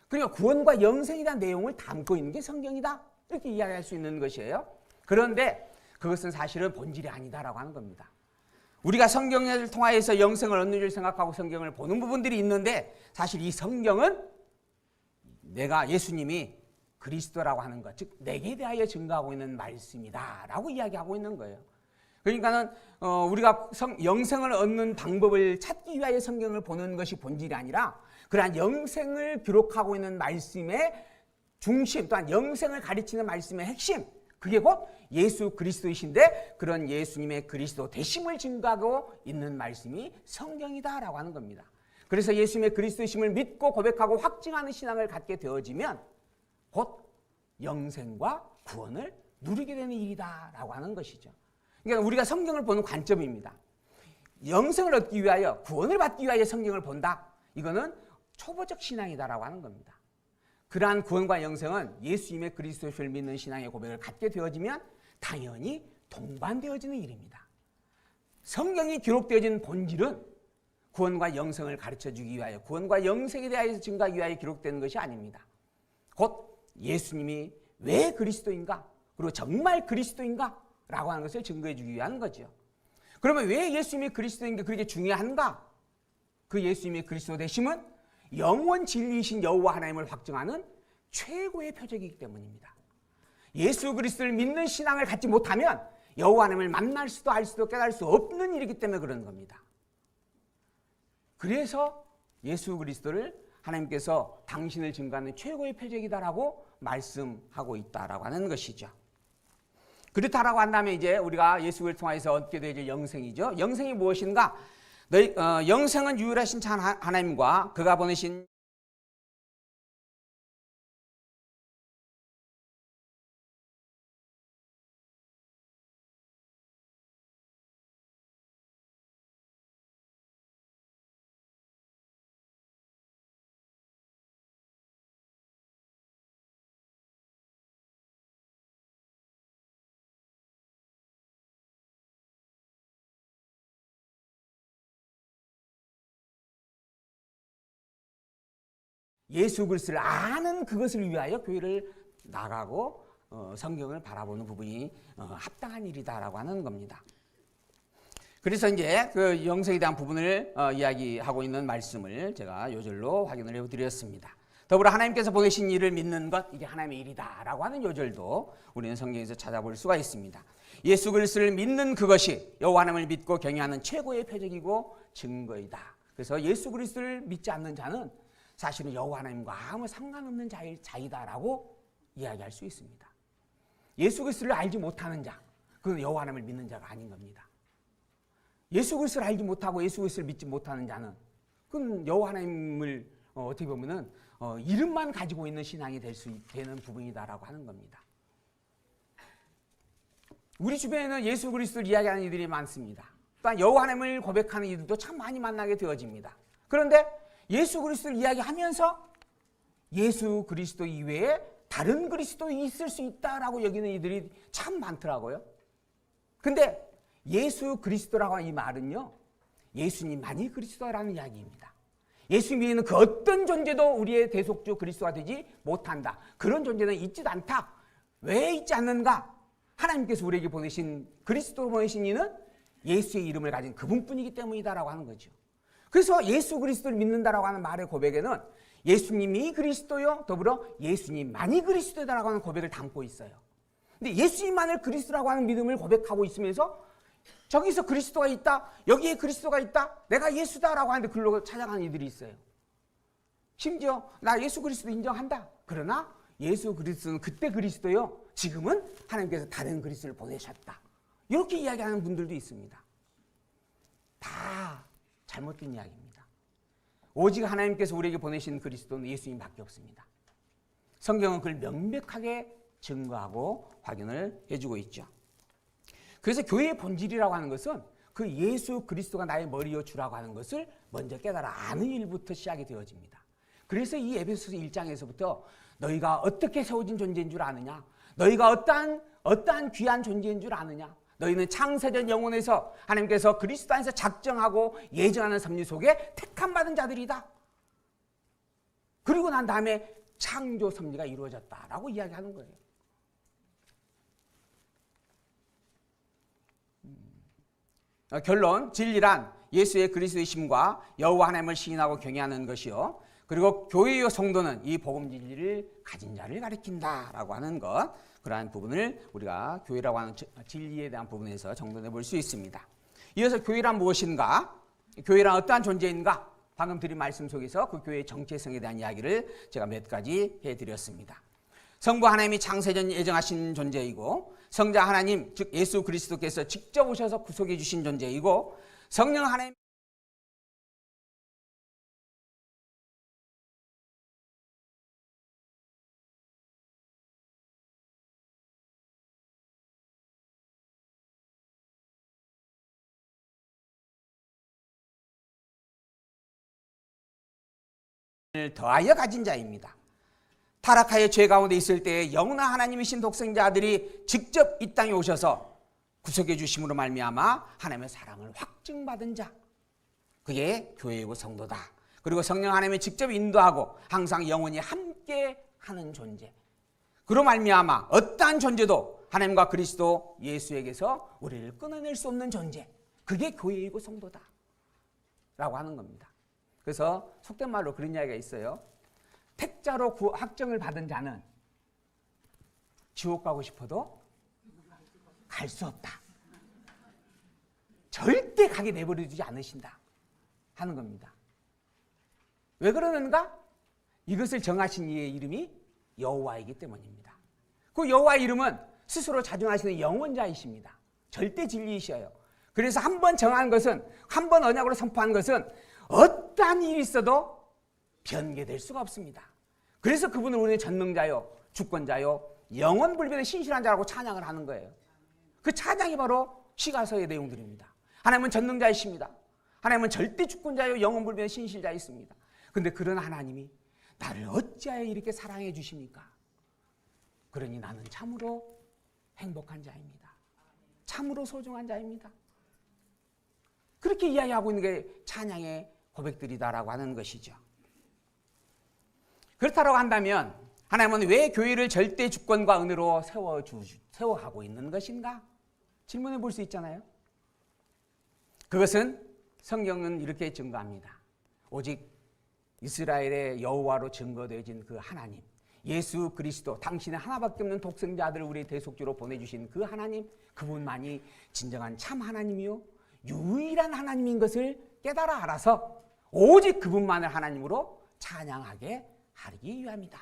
그러니까 구원과 영생에 대한 내용을 담고 있는 게 성경이다, 이렇게 이야기할 수 있는 것이에요. 그런데 그것은 사실은 본질이 아니다라고 하는 겁니다. 우리가 성경을 통하여서 영생을 얻는 줄 생각하고 성경을 보는 부분들이 있는데, 사실 이 성경은 내가 예수님이 그리스도라고 하는 것, 즉 내게 대하여 증거하고 있는 말씀이다라고 이야기하고 있는 거예요. 그러니까는 우리가 영생을 얻는 방법을 찾기 위하여 성경을 보는 것이 본질이 아니라, 그러한 영생을 기록하고 있는 말씀의 중심, 또한 영생을 가르치는 말씀의 핵심, 그게 곧 예수 그리스도이신데 그런 예수님의 그리스도 되심을 증거하고 있는 말씀이 성경이다라고 하는 겁니다. 그래서 예수님의 그리스도이심을 믿고 고백하고 확증하는 신앙을 갖게 되어지면 곧 영생과 구원을 누리게 되는 일이다라고 하는 것이죠. 그러니까 우리가 성경을 보는 관점입니다. 영생을 얻기 위하여, 구원을 받기 위하여 성경을 본다, 이거는 초보적 신앙이다라고 하는 겁니다. 그러한 구원과 영생은 예수님의 그리스도를 믿는 신앙의 고백을 갖게 되어지면 당연히 동반되어지는 일입니다. 성경이 기록되어진 본질은 구원과 영생을 가르쳐주기 위하여, 구원과 영생에 대하여 증거하기 위하여 기록되는 것이 아닙니다. 곧 예수님이 왜 그리스도인가, 그리고 정말 그리스도인가 라고 하는 것을 증거해 주기 위한 거죠. 그러면 왜 예수님이 그리스도인 게 그렇게 중요한가? 그 예수님의 그리스도 되심은 영원 진리이신 여호와 하나님을 확증하는 최고의 표적이기 때문입니다. 예수 그리스도를 믿는 신앙을 갖지 못하면 여호와 하나님을 만날 수도 알 수도 깨달을 수 없는 일이기 때문에 그런 겁니다. 그래서 예수 그리스도를 하나님께서 당신을 증거하는 최고의 표적이다라고 말씀하고 있다라고 하는 것이죠. 그렇다라고 한다면 이제 우리가 예수를 통해서 얻게 될 영생이죠. 영생이 무엇인가? 영생은 유일하신 참 하나님과 그가 보내신 예수 그리스도를 아는 그것을 위하여 교회를 나가고 성경을 바라보는 부분이 합당한 일이다라고 하는 겁니다. 그래서 이제 그 영생에 대한 부분을 이야기하고 있는 말씀을 제가 요절로 확인을 해드렸습니다. 더불어 하나님께서 보내신 일을 믿는 것, 이게 하나님의 일이다라고 하는 요절도 우리는 성경에서 찾아볼 수가 있습니다. 예수 그리스도를 믿는 그것이 여호와 하나님을 믿고 경외하는 최고의 표적이고 증거이다. 그래서 예수 그리스도를 믿지 않는 자는 사실은 여호와 하나님과 아무 상관없는 자이다라고 이야기할 수 있습니다. 예수 그리스도를 알지 못하는 자, 그건 여호와 하나님을 믿는 자가 아닌 겁니다. 예수 그리스도를 알지 못하고 예수 그리스도를 믿지 못하는 자는 그건 여호와 하나님을 어떻게 보면은 이름만 가지고 있는 신앙이 되는 부분이다라고 하는 겁니다. 우리 주변에는 예수 그리스도를 이야기하는 이들이 많습니다. 또한 여호와 하나님을 고백하는 이들도 참 많이 만나게 되어집니다. 그런데 예수 그리스도를 이야기하면서 예수 그리스도 이외에 다른 그리스도 있을 수 있다라고 여기는 이들이 참 많더라고요. 근데 예수 그리스도라고 하는 이 말은요, 예수님만이 그리스도라는 이야기입니다. 예수님 외에는 그 어떤 존재도 우리의 대속주 그리스도가 되지 못한다. 그런 존재는 있지도 않다. 왜 있지 않는가? 하나님께서 우리에게 보내신, 그리스도로 보내신 이는 예수의 이름을 가진 그분뿐이기 때문이다라고 하는 거죠. 그래서 예수 그리스도를 믿는다라고 하는 말의 고백에는 예수님이 그리스도요, 더불어 예수님만이 그리스도다라고 하는 고백을 담고 있어요. 근데 예수님만을 그리스도라고 하는 믿음을 고백하고 있으면서 저기서 그리스도가 있다, 여기에 그리스도가 있다, 내가 예수다라고 하는데 글로 찾아가는 이들이 있어요. 심지어 나 예수 그리스도 인정한다. 그러나 예수 그리스도는 그때 그리스도요, 지금은 하나님께서 다른 그리스도를 보내셨다. 이렇게 이야기하는 분들도 있습니다. 다 잘못된 이야기입니다. 오직 하나님께서 우리에게 보내신 그리스도는 예수님밖에 없습니다. 성경은 그걸 명백하게 증거하고 확인을 해주고 있죠. 그래서 교회의 본질이라고 하는 것은 그 예수 그리스도가 나의 머리요 주라고 하는 것을 먼저 깨달아 아는 일부터 시작이 되어집니다. 그래서 이 에베소서 1장에서부터 너희가 어떻게 세워진 존재인 줄 아느냐, 너희가 어떠한 귀한 존재인 줄 아느냐, 너희는 창세전 영혼에서 하나님께서 그리스도 안에서 작정하고 예정하는 섭리 속에 택함받은 자들이다. 그리고 난 다음에 창조 섭리가 이루어졌다라고 이야기하는 거예요. 결론, 진리란 예수의 그리스도의 심과 여호와 하나님을 시인하고 경외하는 것이요, 그리고 교회의 성도는 이 복음 진리를 가진 자를 가리킨다라고 하는 것, 그러한 부분을 우리가 교회라고 하는 진리에 대한 부분에서 정돈해 볼 수 있습니다. 이어서 교회란 무엇인가, 교회란 어떠한 존재인가, 방금 드린 말씀 속에서 그 교회의 정체성에 대한 이야기를 제가 몇 가지 해드렸습니다. 성부 하나님이 창세전 예정하신 존재이고, 성자 하나님 즉 예수 그리스도께서 직접 오셔서 구속해 주신 존재이고, 성령 하나님 더하여 가진 자입니다. 타락하여 죄 가운데 있을 때에 영원한 하나님이신 독생자 아들이 직접 이 땅에 오셔서 구속해 주심으로 말미암아 하나님의 사랑을 확증받은 자, 그게 교회이고 성도다. 그리고 성령 하나님이 직접 인도하고 항상 영원히 함께 하는 존재, 그로 말미암아 어떠한 존재도 하나님과 그리스도 예수에게서 우리를 끊어낼 수 없는 존재, 그게 교회이고 성도다 라고 하는 겁니다. 그래서 속된 말로 그런 이야기가 있어요. 택자로 확정을 받은 자는 지옥 가고 싶어도 갈 수 없다. 절대 가게 내버려두지 않으신다 하는 겁니다. 왜 그러는가? 이것을 정하신 이의 이름이 여호와이기 때문입니다. 그 여호와의 이름은 스스로 자중하시는 영원자이십니다. 절대 진리이셔요. 그래서 한 번 정한 것은, 한 번 언약으로 선포한 것은 어떠한 일이 있어도 변개될 수가 없습니다. 그래서 그분을 우리는 전능자요, 주권자요, 영원불변의 신실한 자라고 찬양을 하는 거예요. 그 찬양이 바로 시가서의 내용들입니다. 하나님은 전능자이십니다. 하나님은 절대 주권자요, 영원불변의 신실자이십니다. 그런데 그런 하나님이 나를 어찌하여 이렇게 사랑해 주십니까? 그러니 나는 참으로 행복한 자입니다. 참으로 소중한 자입니다. 그렇게 이야기하고 있는 게 찬양의 고백들이다라고 하는 것이죠. 그렇다고 한다면 하나님은 왜 교회를 절대 주권과 은혜로 세워가고 있는 것인가? 질문해 볼 수 있잖아요. 그것은 성경은 이렇게 증거합니다. 오직 이스라엘의 여호와로 증거되어진 그 하나님, 예수 그리스도, 당신의 하나밖에 없는 독생자 아들을 우리의 대속주로 보내주신 그 하나님, 그분만이 진정한 참 하나님이요 유일한 하나님인 것을 깨달아 알아서 오직 그분만을 하나님으로 찬양하게 하기 위함이다.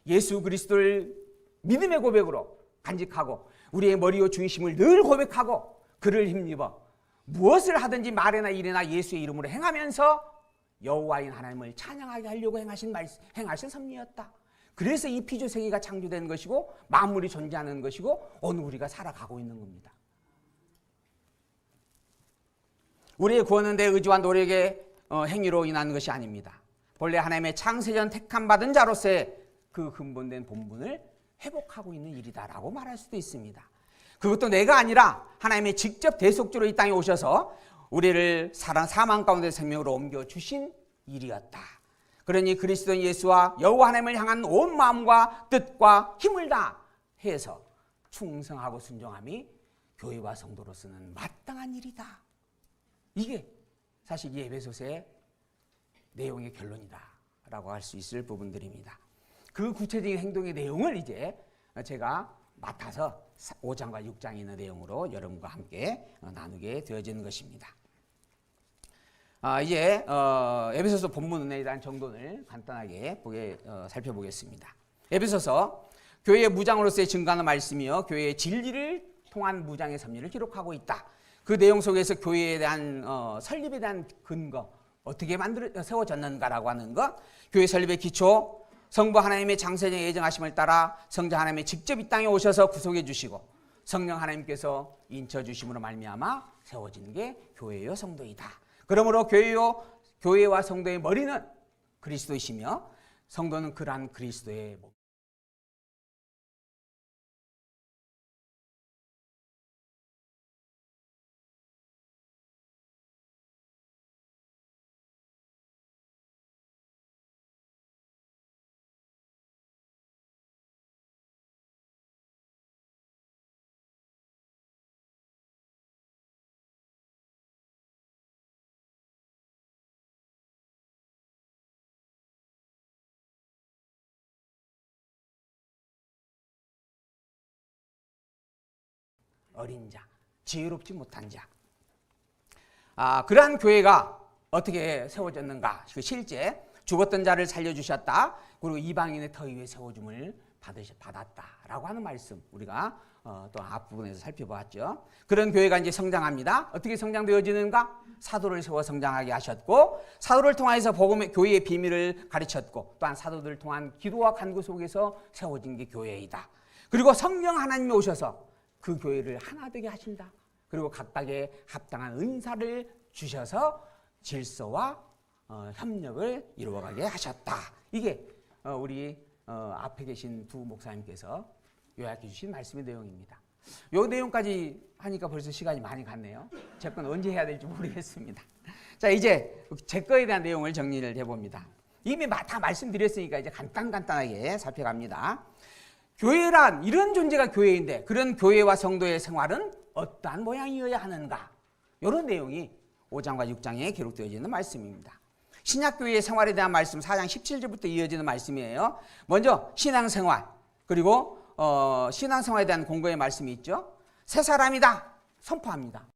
예수 그리스도를 믿음의 고백으로 간직하고 우리의 머리요 주이심을 늘 고백하고 그를 힘입어 무엇을 하든지 말이나 일이나 예수의 이름으로 행하면서 여호와인 하나님을 찬양하게 하려고 행하신 섭리였다. 그래서 이 피조 세계가 창조된 것이고 만물이 존재하는 것이고 오늘 우리가 살아가고 있는 겁니다. 우리의 구원은 내 의지와 노력의 행위로 인한 것이 아닙니다. 본래 하나님의 창세전 택함받은 자로서의 그 근본된 본분을 회복하고 있는 일이다라고 말할 수도 있습니다. 그것도 내가 아니라 하나님의 직접 대속주로 이 땅에 오셔서 우리를 사망 가운데 생명으로 옮겨주신 일이었다. 그러니 그리스도 예수와 여호와 하나님을 향한 온 마음과 뜻과 힘을 다해서 충성하고 순종함이 교회와 성도로서는 마땅한 일이다. 이게 사실 이 에베소서의 내용의 결론이다라고 할 수 있을 부분들입니다. 그 구체적인 행동의 내용을 이제 제가 맡아서 5장과 6장에 있는 내용으로 여러분과 함께 나누게 되어지는 것입니다. 이제 에베소서 본문에 대한 정돈을 간단하게 살펴보겠습니다. 에베소서 교회의 무장으로서의 증거하는 말씀이요, 교회의 진리를 통한 무장의 섭리를 기록하고 있다. 그 내용 속에서 교회에 대한 설립에 대한 근거, 어떻게 세워졌는가라고 하는 것, 교회 설립의 기초, 성부 하나님의 장세전 예정하심을 따라 성자 하나님의 직접 이 땅에 오셔서 구속해 주시고 성령 하나님께서 인쳐 주심으로 말미암아 세워진 게 교회요 성도이다. 그러므로 교회와 성도의 머리는 그리스도이시며 성도는 그러한 그리스도의 몸. 어린 자, 지혜롭지 못한 자. 그러한 교회가 어떻게 세워졌는가? 실제 죽었던 자를 살려주셨다. 그리고 이방인의 터 위에 세워줌을 받았다라고 하는 말씀 우리가 또 앞부분에서 살펴보았죠. 그런 교회가 이제 성장합니다. 어떻게 성장되어지는가? 사도를 세워 성장하게 하셨고, 사도를 통해서 복음의 교회의 비밀을 가르쳤고, 또한 사도들을 통한 기도와 간구 속에서 세워진 게 교회이다. 그리고 성령 하나님이 오셔서 그 교회를 하나 되게 하신다. 그리고 각각의 합당한 은사를 주셔서 질서와 협력을 이루어가게 하셨다. 이게 우리 앞에 계신 두 목사님께서 요약해 주신 말씀의 내용입니다. 이 내용까지 하니까 벌써 시간이 많이 갔네요. 제 건 언제 해야 될지 모르겠습니다. 자, 이제 제 거에 대한 내용을 정리를 해봅니다. 이미 다 말씀드렸으니까 이제 간단하게 살펴갑니다. 교회란 이런 존재가 교회인데 그런 교회와 성도의 생활은 어떠한 모양이어야 하는가? 이런 내용이 5장과 6장에 기록되어지는 말씀입니다. 신약교회의 생활에 대한 말씀 4장 17절부터 이어지는 말씀이에요. 먼저 신앙생활, 그리고 신앙생활에 대한 공고의 말씀이 있죠. 새 사람이다 선포합니다.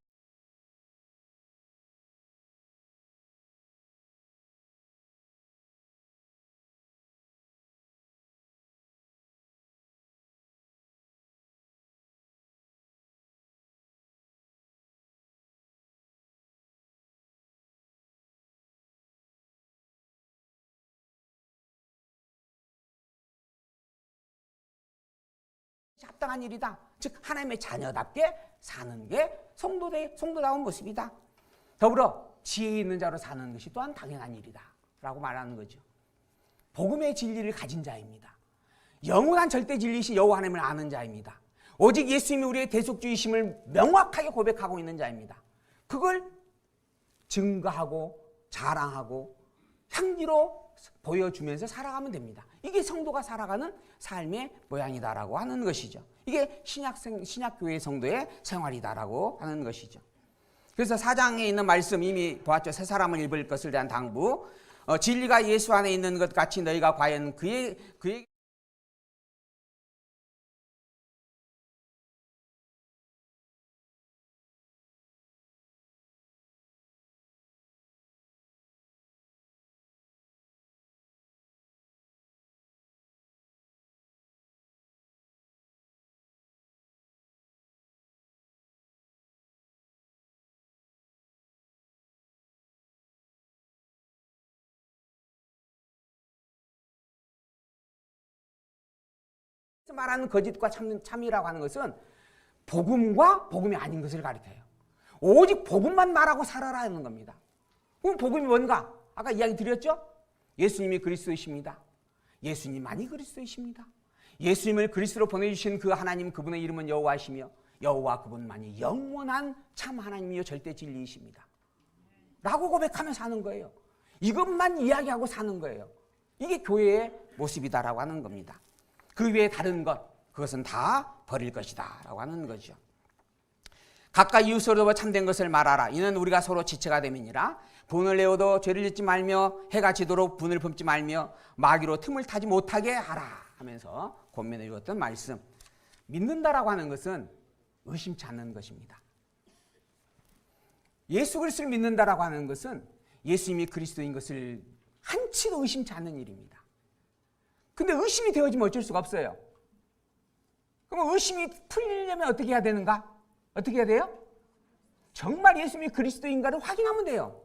합당한 일이다. 즉 하나님의 자녀답게 사는 게 성도다운 모습이다. 더불어 지혜 있는 자로 사는 것이 또한 당연한 일이다 라고 말하는 거죠. 복음의 진리를 가진 자입니다. 영원한 절대 진리이신 여호와 하나님을 아는 자입니다. 오직 예수님이 우리의 대속주이심을 명확하게 고백하고 있는 자입니다. 그걸 증거하고 자랑하고 향기로 보여주면서 살아가면 됩니다. 이게 성도가 살아가는 삶의 모양이다라고 하는 것이죠. 이게 신약교회 성도의 생활이다라고 하는 것이죠. 그래서 4장에 있는 말씀 이미 보았죠. 새 사람을 입을 것을 대한 당부. 진리가 예수 안에 있는 것 같이 너희가 과연 그의 말하는 거짓과 참이라고 하는 것은 복음과 복음이 아닌 것을 가리켜요. 오직 복음만 말하고 살아라 하는 겁니다. 그럼 복음이 뭔가? 아까 이야기 드렸죠? 예수님이 그리스도이십니다. 예수님만이 그리스도이십니다. 예수님을 그리스도로 보내주신 그 하나님, 그분의 이름은 여호와이시며 여호와 그분만이 영원한 참 하나님이요 절대 진리이십니다 라고 고백하며 사는 거예요. 이것만 이야기하고 사는 거예요. 이게 교회의 모습이다라고 하는 겁니다. 그 외에 다른 것, 그것은 다 버릴 것이다 라고 하는 거죠. 각각 이웃으로 참된 것을 말하라. 이는 우리가 서로 지체가 됨이니라. 분을 내어도 죄를 짓지 말며 해가 지도록 분을 품지 말며 마귀로 틈을 타지 못하게 하라 하면서 권면해 주었던 말씀. 믿는다라고 하는 것은 의심치 않는 것입니다. 예수 그리스도를 믿는다라고 하는 것은 예수님이 그리스도인 것을 한치도 의심치 않는 일입니다. 근데 의심이 되어지면 어쩔 수가 없어요. 그럼 의심이 풀리려면 어떻게 해야 되는가? 어떻게 해야 돼요? 정말 예수님이 그리스도인가를 확인하면 돼요.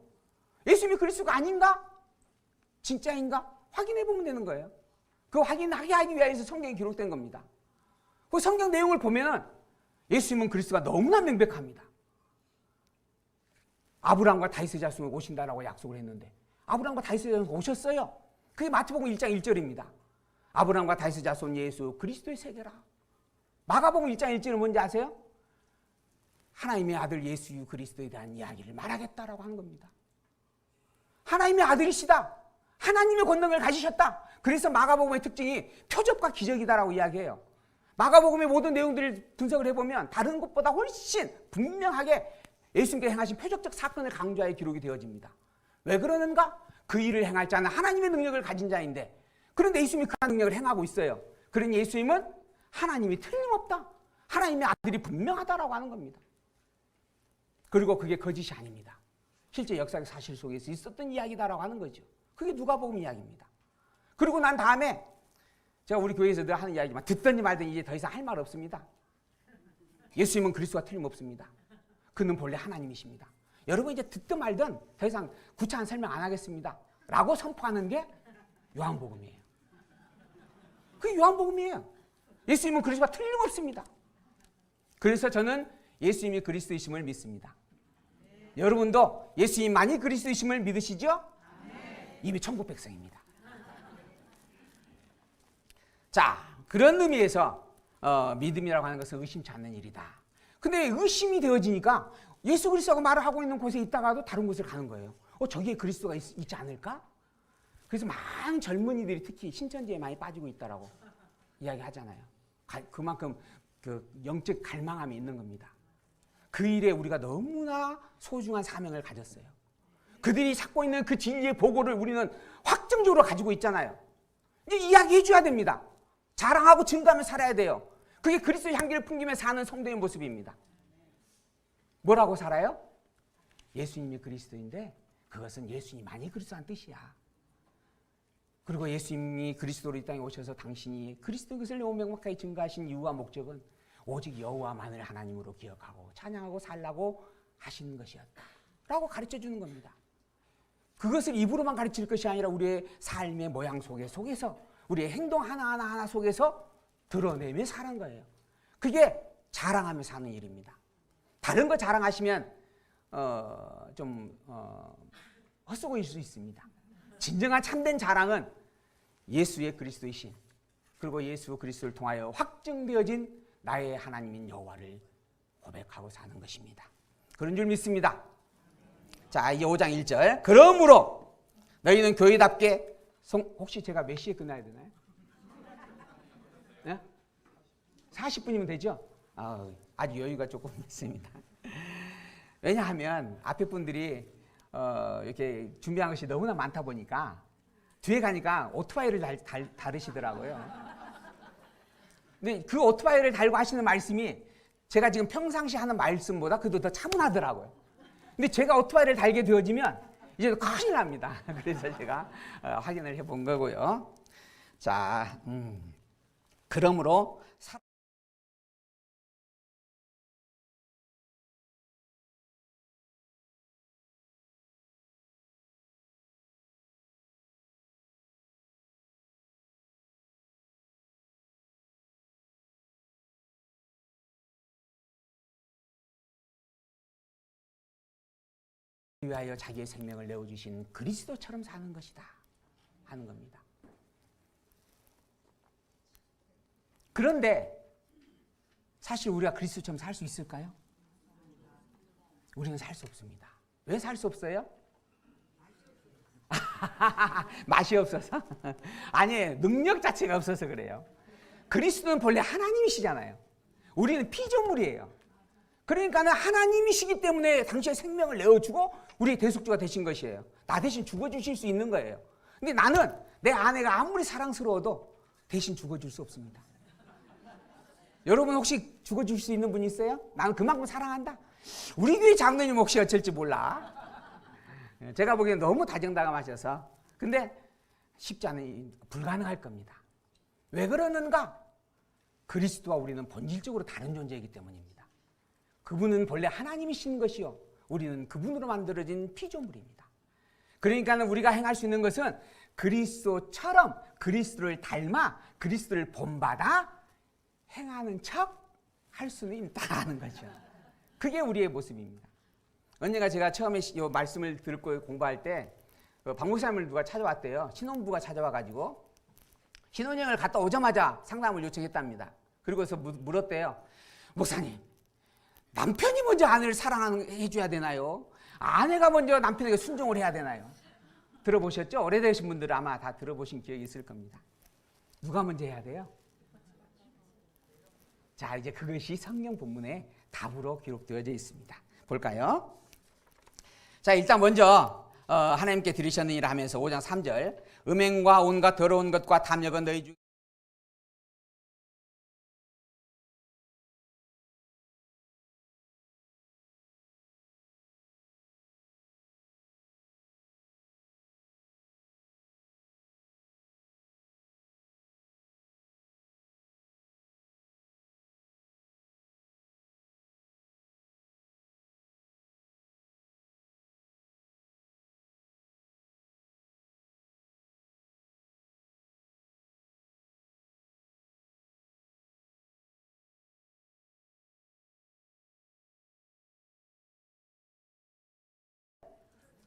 예수님이 그리스도가 아닌가? 진짜인가? 확인해 보면 되는 거예요. 그 확인하게 하기 위해서 성경에 기록된 겁니다. 그 성경 내용을 보면은 예수님은 그리스도가 너무나 명백합니다. 아브라함과 다윗의 자손이 오신다라고 약속을 했는데 아브라함과 다윗의 자손이 오셨어요. 그게 마태복음 1장 1절입니다. 아브라함과 다윗의 자손 예수 그리스도의 세계라. 마가복음 1장 1절은 뭔지 아세요? 하나님의 아들 예수 그리스도에 대한 이야기를 말하겠다라고 하는 겁니다. 하나님의 아들이시다. 하나님의 권능을 가지셨다. 그래서 마가복음의 특징이 표적과 기적이다라고 이야기해요. 마가복음의 모든 내용들을 분석을 해보면 다른 것보다 훨씬 분명하게 예수님께서 행하신 표적적 사건을 강조하여 기록이 되어집니다. 왜 그러는가? 그 일을 행할 자는 하나님의 능력을 가진 자인데 그런데 예수님이 그 능력을 행하고 있어요. 그러니 예수님은 하나님이 틀림없다. 하나님의 아들이 분명하다라고 하는 겁니다. 그리고 그게 거짓이 아닙니다. 실제 역사의 사실 속에서 있었던 이야기다라고 하는 거죠. 그게 누가복음 이야기입니다. 그리고 난 다음에 제가 우리 교회에서 늘 하는 이야기지만 듣든지 말든지 이제 더 이상 할 말 없습니다. 예수님은 그리스도가 틀림없습니다. 그는 본래 하나님이십니다. 여러분 이제 듣든 말든 더 이상 구차한 설명 안 하겠습니다. 라고 선포하는 게 요한복음이에요. 그게 요한복음이에요. 예수님은 그리스도가 틀림없습니다. 그래서 저는 예수님이 그리스도이심을 믿습니다. 여러분도 예수님만이 그리스도이심을 믿으시죠? 이미 천국 백성입니다. 자, 그런 의미에서 믿음이라고 하는 것은 의심치 않는 일이다. 근데 의심이 되어지니까 예수 그리스도가 말을 하고 있는 곳에 있다가도 다른 곳을 가는 거예요. 저기에 그리스도가 있지 않을까? 그래서 많은 젊은이들이 특히 신천지에 많이 빠지고 있다라고 이야기하잖아요. 그만큼 그 영적 갈망함이 있는 겁니다. 그 일에 우리가 너무나 소중한 사명을 가졌어요. 그들이 찾고 있는 그 진리의 보고를 우리는 확정적으로 가지고 있잖아요. 이제 이야기해 줘야 됩니다. 자랑하고 증거하며 살아야 돼요. 그게 그리스도의 향기를 풍기며 사는 성도의 모습입니다. 뭐라고 살아요? 예수님이 그리스도인데 그것은 예수님만이 그리스도란 뜻이야. 그리고 예수님이 그리스도로 이 땅에 오셔서 당신이 그리스도의 것을 너무 명확하게 증거하신 이유와 목적은 오직 여호와만을 하나님으로 기억하고 찬양하고 살라고 하신 것이었다 라고 가르쳐 주는 겁니다. 그것을 입으로만 가르칠 것이 아니라 우리의 삶의 모양 속에서 우리의 행동 하나하나 속에서 드러내며 사는 거예요. 그게 자랑하며 사는 일입니다. 다른 거 자랑하시면 좀 헛소고일 수 있습니다. 진정한 참된 자랑은 예수의 그리스도이신 그리고 예수 그리스도를 통하여 확증되어진 나의 하나님인 여호와를 고백하고 사는 것입니다. 그런 줄 믿습니다. 자, 이제 5장 1절. 그러므로 너희는 교회답게 혹시 제가 몇 시에 끝나야 되나요? 네? 40분이면 되죠? 아주 여유가 조금 있습니다. 왜냐하면 앞에 분들이 이렇게 준비한 것이 너무나 많다 보니까 뒤에 가니까 오토바이를 다루시더라고요. 근데 그 오토바이를 달고 하시는 말씀이 제가 지금 평상시 하는 말씀보다 그도 더 차분하더라고요. 근데 제가 오토바이를 달게 되어지면 이제 큰일 납니다. 그래서 제가 확인을 해본 거고요. 자, 그러므로 위하여 자기의 생명을 내어주신 그리스도처럼 사는 것이다 하는 겁니다. 그런데 사실 우리가 그리스도처럼 살 수 있을까요? 우리는 살 수 없습니다. 왜 살 수 없어요? 맛이 없어서? 아니에요. 능력 자체가 없어서 그래요. 그리스도는 본래 하나님이시잖아요. 우리는 피조물이에요. 그러니까는 하나님이시기 때문에 당신의 생명을 내어주고 우리의 대속주가 되신 것이에요. 나 대신 죽어주실 수 있는 거예요. 근데 나는 내 아내가 아무리 사랑스러워도 대신 죽어줄 수 없습니다. 여러분 혹시 죽어줄 수 있는 분 있어요? 나는 그만큼 사랑한다. 우리 교회 장로님 혹시 어쩔지 몰라. 제가 보기엔 너무 다정다감하셔서. 근데 쉽지 않은, 불가능할 겁니다. 왜 그러는가? 그리스도와 우리는 본질적으로 다른 존재이기 때문입니다. 그분은 본래 하나님이신 것이요, 우리는 그분으로 만들어진 피조물입니다. 그러니까 우리가 행할 수 있는 것은 그리스도처럼 그리스도를 닮아 그리스도를 본받아 행하는 척 할 수는 있다는 거죠. 그게 우리의 모습입니다. 언젠가 제가 처음에 이 말씀을 듣고 공부할 때 박 목사님을 누가 찾아왔대요. 신혼부가 찾아와가지고 신혼여행을 갔다 오자마자 상담을 요청했답니다. 그리고서 물었대요. 목사님, 남편이 먼저 아내를 사랑해줘야 되나요? 아내가 먼저 남편에게 순종을 해야 되나요? 들어보셨죠? 오래되신 분들은 아마 다 들어보신 기억이 있을 겁니다. 누가 먼저 해야 돼요? 자, 이제 그것이 성경 본문에 답으로 기록되어져 있습니다. 볼까요? 자, 일단 먼저 하나님께 들으셨느니라 하면서 5장 3절, 음행과 온갖 더러운 것과 탐욕은 너희 중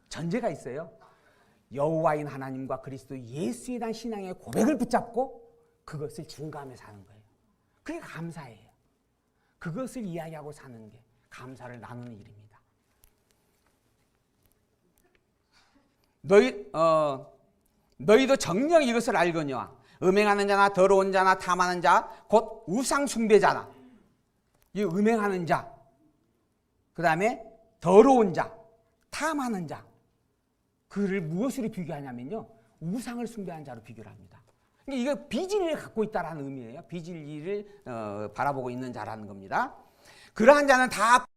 전제가 있어요. 여호와인 하나님과 그리스도 예수에 대한 신앙의 고백을 붙잡고 그것을 증거하며 사는 거예요. 그게 감사예요. 그것을 이야기하고 사는 게 감사를 나누는 일입니다. 너희도 정녕 이것을 알거니와 음행하는 자나 더러운 자나 탐하는 자 곧 우상 숭배자나, 이 음행하는 자, 그 다음에 더러운 자, 탐하는 자, 그를 무엇으로 비교하냐면요, 우상을 숭배한 자로 비교를 합니다. 그러니까 이거 비진리를 갖고 있다라는 의미예요. 비진리를 바라보고 있는 자라는 겁니다. 그러한 자는 다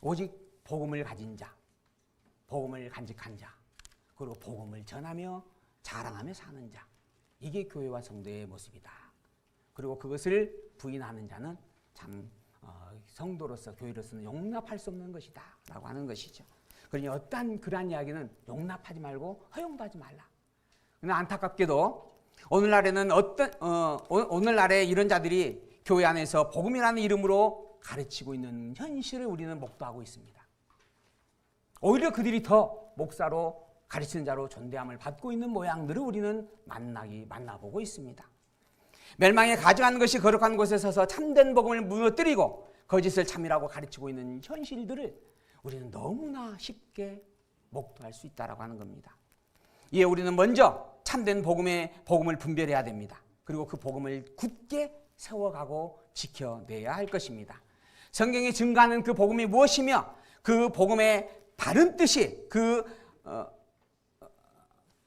오직 복음을 가진 자, 복음을 간직한 자, 그리고 복음을 전하며 자랑하며 사는 자, 이게 교회와 성도의 모습이다. 그리고 그것을 부인하는 자는 참 성도로서, 교회로서는 용납할 수 없는 것이다 라고 하는 것이죠. 그러니 어떠한 그러한 이야기는 용납하지 말고 허용도 하지 말라. 그런데 안타깝게도 오늘날에는 오늘날에 이런 자들이 교회 안에서 복음이라는 이름으로 가르치고 있는 현실을 우리는 목도하고 있습니다. 오히려 그들이 더 목사로, 가르치는 자로 존대함을 받고 있는 모양들을 우리는 만나보고 있습니다. 멸망에 가증한 것이 거룩한 곳에 서서 참된 복음을 무너뜨리고 거짓을 참이라고 가르치고 있는 현실들을 우리는 너무나 쉽게 목도할 수 있다고 하는 겁니다. 이에 우리는 먼저 참된 복음을 분별해야 됩니다. 그리고 그 복음을 굳게 세워가고 지켜내야 할 것입니다. 성경이 증거하는 그 복음이 무엇이며 그 복음의 바른 뜻이 그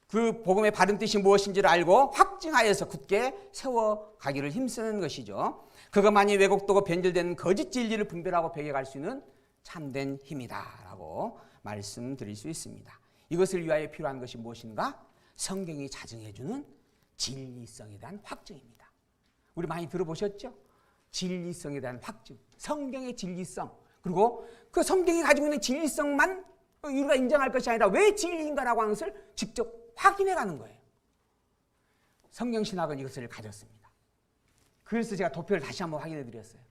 복음의 바른 뜻이 무엇인지를 알고 확증하여서 굳게 세워가기를 힘쓰는 것이죠. 그것만이 왜곡되고 변질된 거짓 진리를 분별하고 배격할 수 있는 참된 힘이다라고 말씀드릴 수 있습니다. 이것을 위하여 필요한 것이 무엇인가? 성경이 자증해주는 진리성에 대한 확증입니다. 우리 많이 들어보셨죠? 진리성에 대한 확증, 성경의 진리성, 그리고 그 성경이 가지고 있는 진리성만 우리가 인정할 것이 아니라 왜 진리인가라고 하는 것을 직접 확인해 가는 거예요. 성경신학은 이것을 가졌습니다. 그래서 제가 도표를 다시 한번 확인해 드렸어요.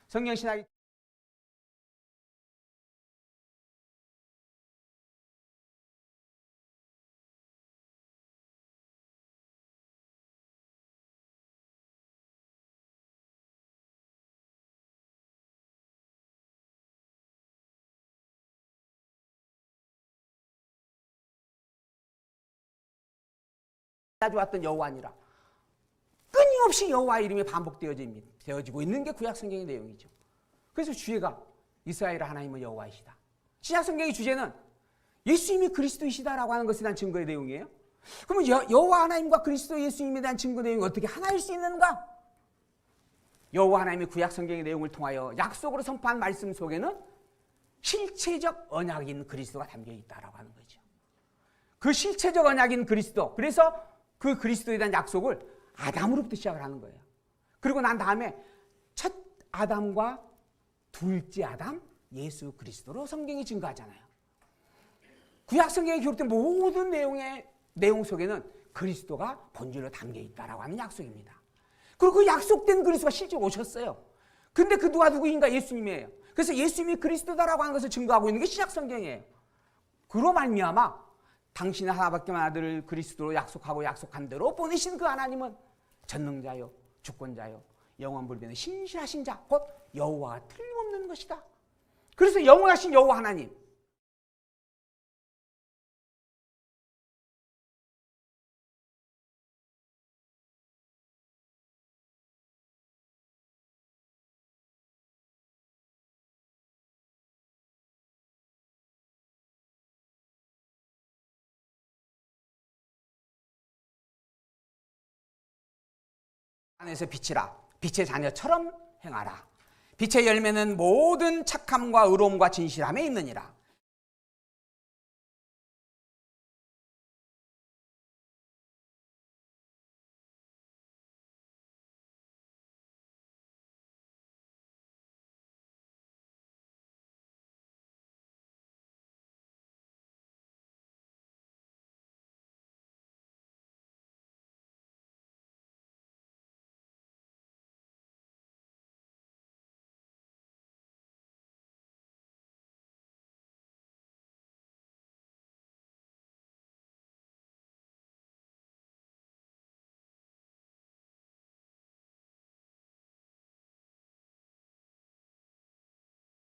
성경신학이 좋았던 여호와니라. 끊임없이 여호와 이름이 반복되어지고 있는 게 구약 성경의 내용이죠. 그래서 주제가 이스라엘 하나님은 여호와이시다. 신약 성경의 주제는 예수님이 그리스도이시다라고 하는 것에 대한 증거의 내용이에요. 그러면 여호와 하나님과 그리스도 예수님에 대한 증거 내용이 어떻게 하나일 수 있는가? 여호와 하나님이 구약 성경의 내용을 통하여 약속으로 선포한 말씀 속에는 실체적 언약인 그리스도가 담겨 있다라고 하는 거죠. 그 실체적 언약인 그리스도, 그래서 그 그리스도에 대한 약속을 아담으로부터 시작을 하는 거예요. 그리고 난 다음에 첫 아담과 둘째 아담 예수 그리스도로 성경이 증거하잖아요. 구약 성경에 기록된 모든 내용 속에는 그리스도가 본질로 담겨 있다라고 하는 약속입니다. 그리고 그 약속된 그리스도가 실제로 오셨어요. 근데 그 누구인가? 예수님이에요. 그래서 예수님이 그리스도다라고 하는 것을 증거하고 있는 게 신약 성경이에요. 그로 말미암아 당신의 하나밖에 없는 아들을 그리스도로 약속하고 약속한 대로 보내신 그 하나님은 전능자요, 주권자요, 영원불변의 신실하신 자, 곧 여호와가 틀림없는 것이다. 그래서 영원하신 여호와 하나님, 안에서 빛이라. 빛의 자녀처럼 행하라. 빛의 열매는 모든 착함과 의로움과 진실함에 있느니라.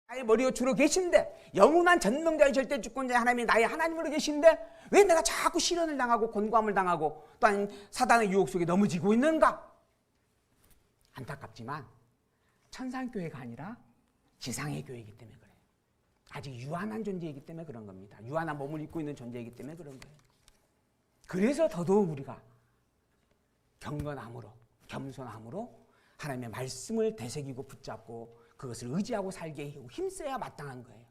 나의 머리에 주로 계신데, 영원한 전능자의 절대 주권자의 하나님이 나의 하나님으로 계신데 왜 내가 자꾸 시련을 당하고 곤고함을 당하고 또한 사단의 유혹 속에 넘어지고 있는가? 안타깝지만 천상 교회가 아니라 지상의 교회이기 때문에 그래요. 아직 유한한 존재이기 때문에 그런 겁니다. 유한한 몸을 입고 있는 존재이기 때문에 그런 거예요. 그래서 더더욱 우리가 경건함으로, 겸손함으로 하나님의 말씀을 되새기고 붙잡고 그것을 의지하고 살게 힘써야 마땅한 거예요.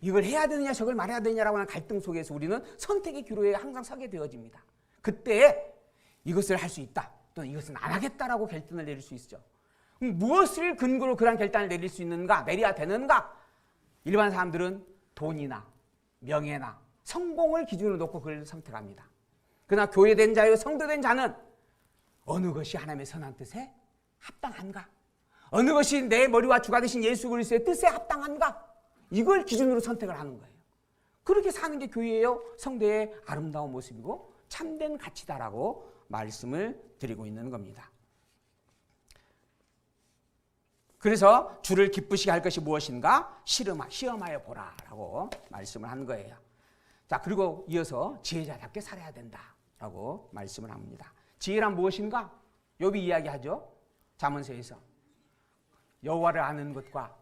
이걸 해야 되느냐 저걸 말해야 되느냐라고 하는 갈등 속에서 우리는 선택의 기로에 항상 서게 되어집니다. 그때 이것을 할 수 있다 또는 이것은 안 하겠다라고 결단을 내릴 수 있죠. 무엇을 근거로 그런 결단을 내릴 수 있는가, 내려야 되는가? 일반 사람들은 돈이나 명예나 성공을 기준으로 놓고 그걸 선택합니다. 그러나 교회된 자요 성도된 자는 어느 것이 하나님의 선한 뜻에 합당한가? 어느 것이 내 머리와 주가 되신 예수 그리스도의 뜻에 합당한가? 이걸 기준으로 선택을 하는 거예요. 그렇게 사는 게 교회예요. 성도의 아름다운 모습이고 참된 가치다라고 말씀을 드리고 있는 겁니다. 그래서 주를 기쁘시게 할 것이 무엇인가? 시험하여 보라라고 말씀을 한 거예요. 자, 그리고 이어서 지혜자답게 살아야 된다라고 말씀을 합니다. 지혜란 무엇인가? 욥이 이야기하죠. 잠언서에서 여호와를 아는 것과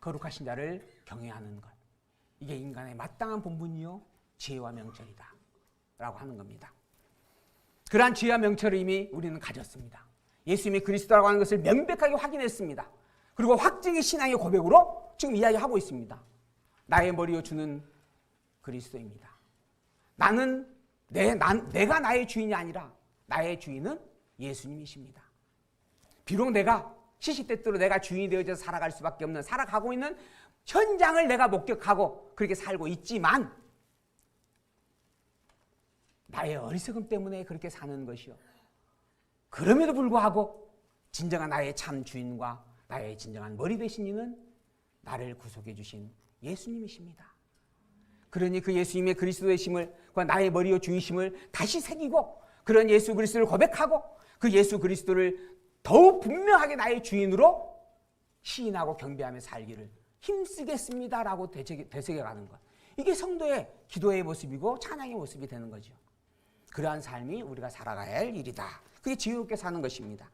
거룩하신 자를 경외하는 것, 이게 인간의 마땅한 본분이요 지혜와 명철이다 라고 하는 겁니다. 그러한 지혜와 명철을 이미 우리는 가졌습니다. 예수님이 그리스도라고 하는 것을 명백하게 확인했습니다. 그리고 확증의 신앙의 고백으로 지금 이야기하고 있습니다. 나의 머리에 주는 그리스도입니다. 내가 나의 주인이 아니라 나의 주인은 예수님이십니다. 비록 내가 시시때때로 내가 주인이 되어져서 살아갈 수밖에 없는, 살아가고 있는 현장을 내가 목격하고 그렇게 살고 있지만 나의 어리석음 때문에 그렇게 사는 것이요, 그럼에도 불구하고 진정한 나의 참 주인과 나의 진정한 머리 되신 이는 나를 구속해 주신 예수님이십니다. 그러니 그 예수님의 그리스도의 심을, 그 나의 머리요 주이심을 다시 새기고 그런 예수 그리스도를 고백하고 그 예수 그리스도를 더욱 분명하게 나의 주인으로 시인하고 경배하며 살기를 힘쓰겠습니다라고 되새겨가는 것, 이게 성도의 기도의 모습이고 찬양의 모습이 되는 거죠. 그러한 삶이 우리가 살아가야 할 일이다. 그게 지혜롭게 사는 것입니다.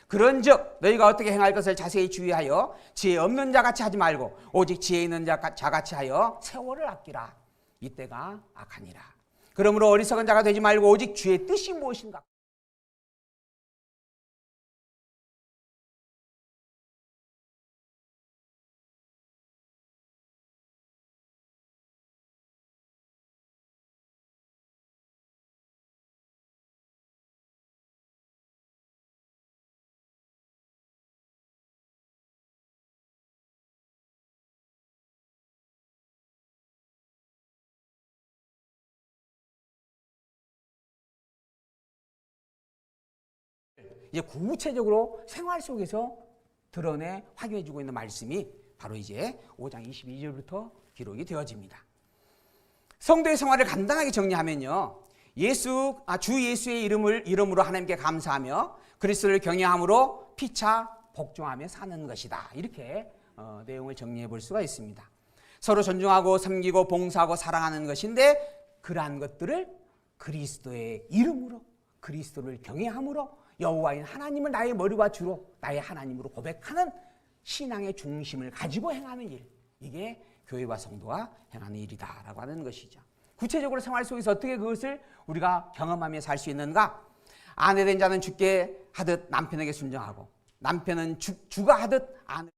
그런즉 너희가 어떻게 행할 것을 자세히 주의하여 지혜 없는 자같이 하지 말고 오직 지혜 있는 자같이 하여 세월을 아끼라. 이때가 악하니라. 그러므로 어리석은 자가 되지 말고 오직 주의 뜻이 무엇인가. 이제 구체적으로 생활 속에서 드러내 확인해주고 있는 말씀이 바로 이제 5장 22절부터 기록이 되어집니다. 성도의 생활을 간단하게 정리하면요, 주 예수의 이름으로 하나님께 감사하며 그리스도를 경외함으로 피차 복종하며 사는 것이다. 이렇게 내용을 정리해 볼 수가 있습니다. 서로 존중하고 섬기고 봉사하고 사랑하는 것인데, 그러한 것들을 그리스도의 이름으로, 그리스도를 경외함으로 여호와인 하나님을 나의 머리와 주로 나의 하나님으로 고백하는 신앙의 중심을 가지고 행하는 일, 이게 교회와 성도가 행하는 일이다라고 하는 것이죠. 구체적으로 생활 속에서 어떻게 그것을 우리가 경험하며 살 수 있는가? 아내된 자는 주께 하듯 남편에게 순종하고, 남편은 주가 하듯 아내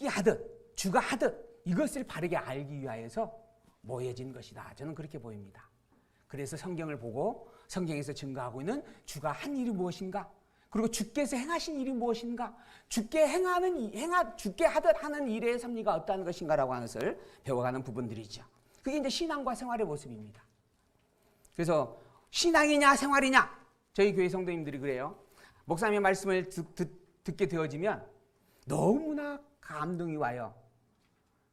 하듯 주가 하듯 이것을 바르게 알기 위하여서 모여진 것이다. 저는 그렇게 보입니다. 그래서 성경을 보고 성경에서 증거하고 있는 주가 한 일이 무엇인가, 그리고 주께서 행하신 일이 무엇인가, 주께 하듯 하는 일의 섭리가 어떠한 것인가라고 하는 것을 배워가는 부분들이죠. 그게 이제 신앙과 생활의 모습입니다. 그래서 신앙이냐 생활이냐, 저희 교회 성도님들이 그래요. 목사님의 말씀을 듣게 되어지면 너무나 감동이 와요.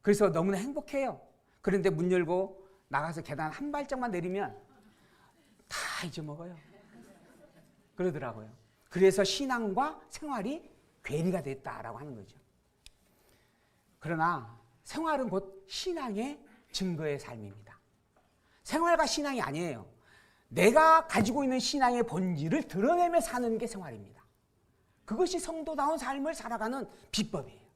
그래서 너무나 행복해요. 그런데 문 열고 나가서 계단 한 발짝만 내리면 다 잊어먹어요. 그러더라고요. 그래서 신앙과 생활이 괴리가 됐다라고 하는 거죠. 그러나 생활은 곧 신앙의 증거의 삶입니다. 생활과 신앙이 아니에요. 내가 가지고 있는 신앙의 본질을 드러내며 사는 게 생활입니다. 그것이 성도다운 삶을 살아가는 비법이에요.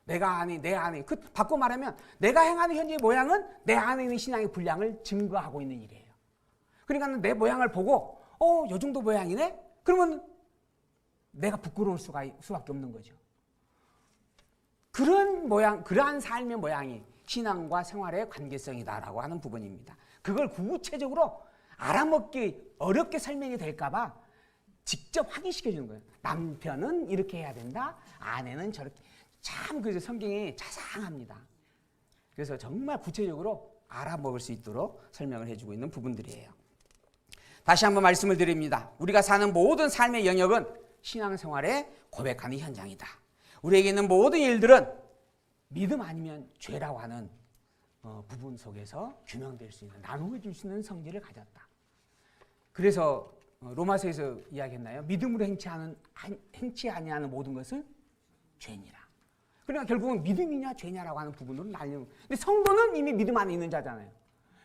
내 안에, 바꿔 말하면 내가 행하는 현재의 모양은 내 안에 있는 신앙의 분량을 증거하고 있는 일이에요. 그러니까 내 모양을 보고 요 정도 모양이네? 그러면 내가 부끄러울 수밖에 없는 거죠. 그러한 삶의 모양이 신앙과 생활의 관계성이다라고 하는 부분입니다. 그걸 구체적으로 알아먹기 어렵게 설명이 될까봐 직접 확인시켜 주는 거예요. 남편은 이렇게 해야 된다, 아내는 저렇게. 참 그래서 성경이 자상합니다. 그래서 정말 구체적으로 알아먹을 수 있도록 설명을 해주고 있는 부분들이에요. 다시 한번 말씀을 드립니다. 우리가 사는 모든 삶의 영역은 신앙생활에 고백하는 현장이다. 우리에게 있는 모든 일들은 믿음 아니면 죄라고 하는 부분 속에서 규명될 수 있는, 나누어 줄 수 있는 성질을 가졌다. 그래서 로마서에서 이야기했나요? 믿음으로 행치 아니하는 모든 것은 죄니라. 그러니까 결국은 믿음이냐 죄냐라고 하는 부분으로 나뉘는. 근데 성도는 이미 믿음 안에 있는 자잖아요.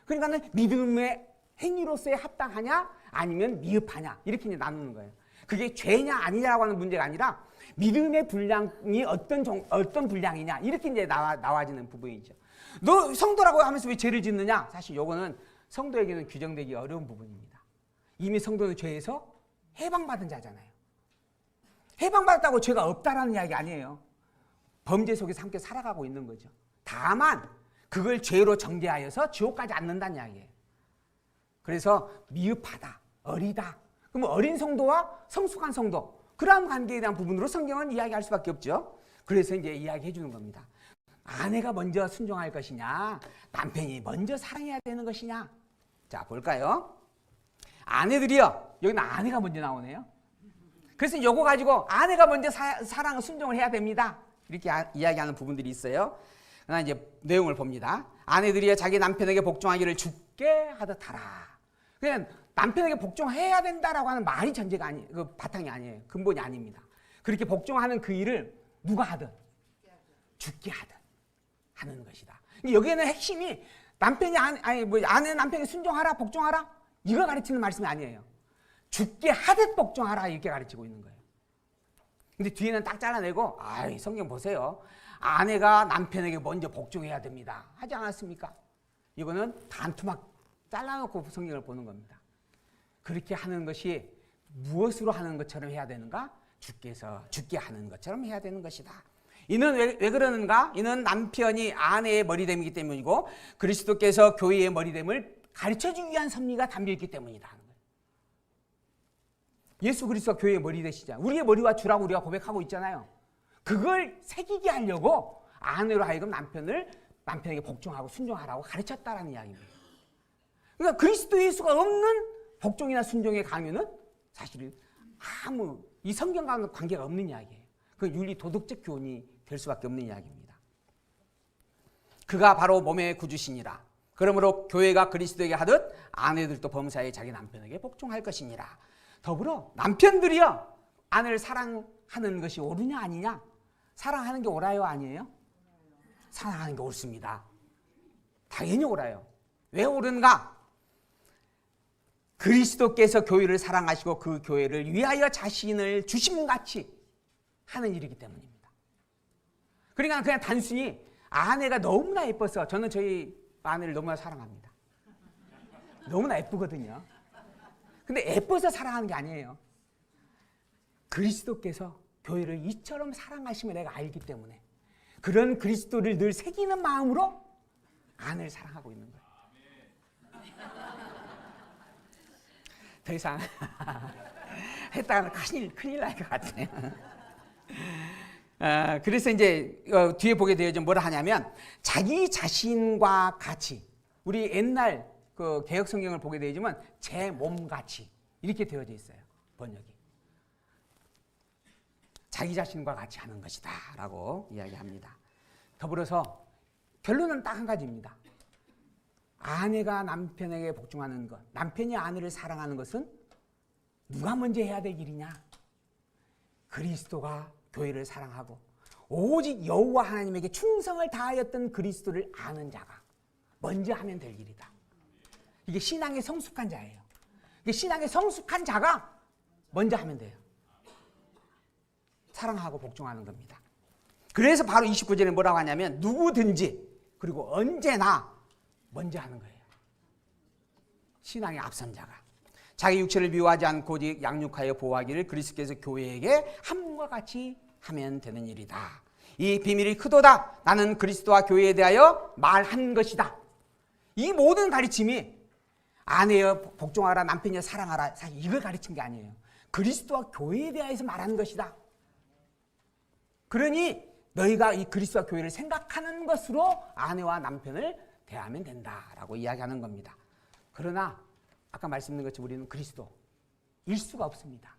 그러니까는 믿음의 행위로서의 합당하냐 아니면 미흡하냐 이렇게 이제 나누는 거예요. 그게 죄냐 아니냐라고 하는 문제가 아니라 믿음의 분량이 어떤 분량이냐 이렇게 이제 나와지는 부분이죠. 너 성도라고 하면서 왜 죄를 짓느냐? 사실 요거는 성도에게는 규정되기 어려운 부분입니다. 이미 성도는 죄에서 해방받은 자잖아요. 해방받았다고 죄가 없다라는 이야기 아니에요. 범죄 속에서 함께 살아가고 있는 거죠. 다만 그걸 죄로 정죄하여서 지옥까지 앉는다는 이야기예요. 그래서 미흡하다, 어리다. 그럼 어린 성도와 성숙한 성도, 그러한 관계에 대한 부분으로 성경은 이야기할 수밖에 없죠. 그래서 이제 이야기해 주는 겁니다. 아내가 먼저 순종할 것이냐, 남편이 먼저 사랑해야 되는 것이냐. 자, 볼까요? 아내들이요. 여기는 아내가 먼저 나오네요. 그래서 요거 가지고 아내가 먼저 사랑 순종을 해야 됩니다. 이렇게 이야기하는 부분들이 있어요. 그러나 이제 내용을 봅니다. 아내들이여 자기 남편에게 복종하기를 주께 하듯 하라. 그냥 남편에게 복종해야 된다라고 하는 말이 전제가 그 바탕이 아니에요. 근본이 아닙니다. 그렇게 복종하는 그 일을 누가 하든 주께 하든 하는 것이다. 여기에는 핵심이 남편이 아내 남편에게 순종하라, 복종하라 이걸 가르치는 말씀이 아니에요. 주께 하듯 복종하라 이렇게 가르치고 있는 거예요. 근데 뒤에는 딱 잘라내고 성경 보세요. 아내가 남편에게 먼저 복종해야 됩니다. 하지 않았습니까? 이거는 반투막 잘라놓고 성경을 보는 겁니다. 그렇게 하는 것이 무엇으로 하는 것처럼 해야 되는가? 주께서 주께 하는 것처럼 해야 되는 것이다. 이는 왜 그러는가? 이는 남편이 아내의 머리됨이기 때문이고 그리스도께서 교회의 머리됨을 가르쳐주기 위한 섭리가 담겨있기 때문이다 하는 거예요. 예수 그리스도가 교회의 머리 되시잖아요. 우리의 머리와 주라고 우리가 고백하고 있잖아요. 그걸 새기게 하려고 아내로 하여금 남편에게 복종하고 순종하라고 가르쳤다라는 이야기입니다. 그러니까 그리스도 예수가 없는 복종이나 순종의 강요는 사실 아무 이 성경과는 관계가 없는 이야기예요. 그 윤리 도덕적 교훈이 될 수밖에 없는 이야기입니다. 그가 바로 몸의 구주시니라. 그러므로 교회가 그리스도에게 하듯 아내들도 범사에 자기 남편에게 복종할 것이니라. 더불어 남편들이여 아내를 사랑하는 것이 옳으냐 아니냐? 사랑하는 게 옳아요 아니에요? 사랑하는 게 옳습니다. 당연히 옳아요. 왜 옳은가? 그리스도께서 교회를 사랑하시고 그 교회를 위하여 자신을 주심같이 하는 일이기 때문입니다. 그러니까 그냥 단순히 아내가 너무나 예뻐서 저는 저희 아내를 너무나 사랑합니다. 너무나 예쁘거든요. 근데 예뻐서 사랑하는 게 아니에요. 그리스도께서 교회를 이처럼 사랑하심을 내가 알기 때문에 그런 그리스도를 늘 새기는 마음으로 아내를 사랑하고 있는 거예요. 더 이상 했다가는 큰일 날 것 같아요. 그래서 이제 뒤에 보게 되어 뭐라 하냐면 자기 자신과 같이 우리 옛날 그 개역 성경을 보게 되지만 제 몸같이 이렇게 되어져 있어요. 번역이 자기 자신과 같이 하는 것이다 라고 이야기합니다. 더불어서 결론은 딱 한 가지입니다. 아내가 남편에게 복종하는 것, 남편이 아내를 사랑하는 것은 누가 먼저 해야 될 일이냐? 그리스도가 교회를 사랑하고 오직 여호와 하나님에게 충성을 다하였던 그리스도를 아는 자가 먼저 하면 될 일이다. 이게 신앙의 성숙한 자예요. 이게 신앙의 성숙한 자가 먼저 하면 돼요. 사랑하고 복종하는 겁니다. 그래서 바로 29절에 뭐라고 하냐면 누구든지 그리고 언제나 먼저 하는 거예요. 신앙의 앞선 자가 자기 육체를 미워하지 않고 오직 양육하여 보호하기를 그리스도께서 교회에게 함과 같이 하면 되는 일이다. 이 비밀이 크도다. 나는 그리스도와 교회에 대하여 말한 것이다. 이 모든 가르침이 아내여 복종하라, 남편여 사랑하라, 사실 이걸 가르친 게 아니에요. 그리스도와 교회에 대해서 말하는 것이다. 그러니 너희가 이 그리스도와 교회를 생각하는 것으로 아내와 남편을 대하면 된다라고 이야기하는 겁니다. 그러나 아까 말씀드린 것처럼 우리는 그리스도일 수가 없습니다.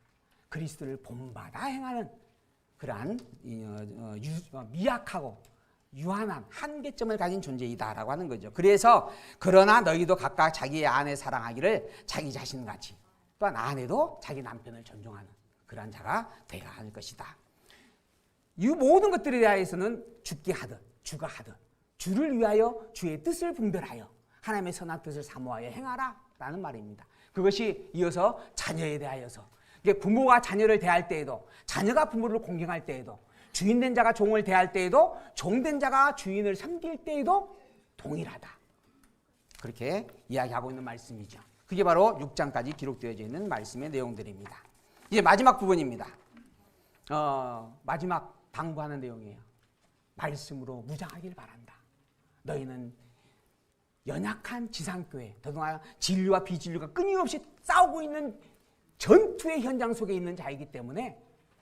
그리스도를 본받아 행하는 그러한 미약하고 유한한 한계점을 가진 존재이다라고 하는 거죠. 그래서 그러나 너희도 각각 자기의 아내 사랑하기를 자기 자신같이 또한 아내도 자기 남편을 존중하는 그러한 자가 되어야 할 것이다. 이 모든 것들에 대해서는 주께 하듯 주가 하듯 주를 위하여 주의 뜻을 분별하여 하나님의 선한 뜻을 사모하여 행하라 라는 말입니다. 그것이 이어서 자녀에 대하여서 부모가 자녀를 대할 때에도 자녀가 부모를 공경할 때에도 주인된 자가 종을 대할 때에도 종된 자가 주인을 섬길 때에도 동일하다. 그렇게 이야기하고 있는 말씀이죠. 그게 바로 6장까지 기록되어져 있는 말씀의 내용들입니다. 이제 마지막 부분입니다. 마지막 당부하는 내용이에요. 말씀으로 무장하길 바란다. 너희는 연약한 지상교회, 더더나 진리와 비진리가 끊임없이 싸우고 있는 전투의 현장 속에 있는 자이기 때문에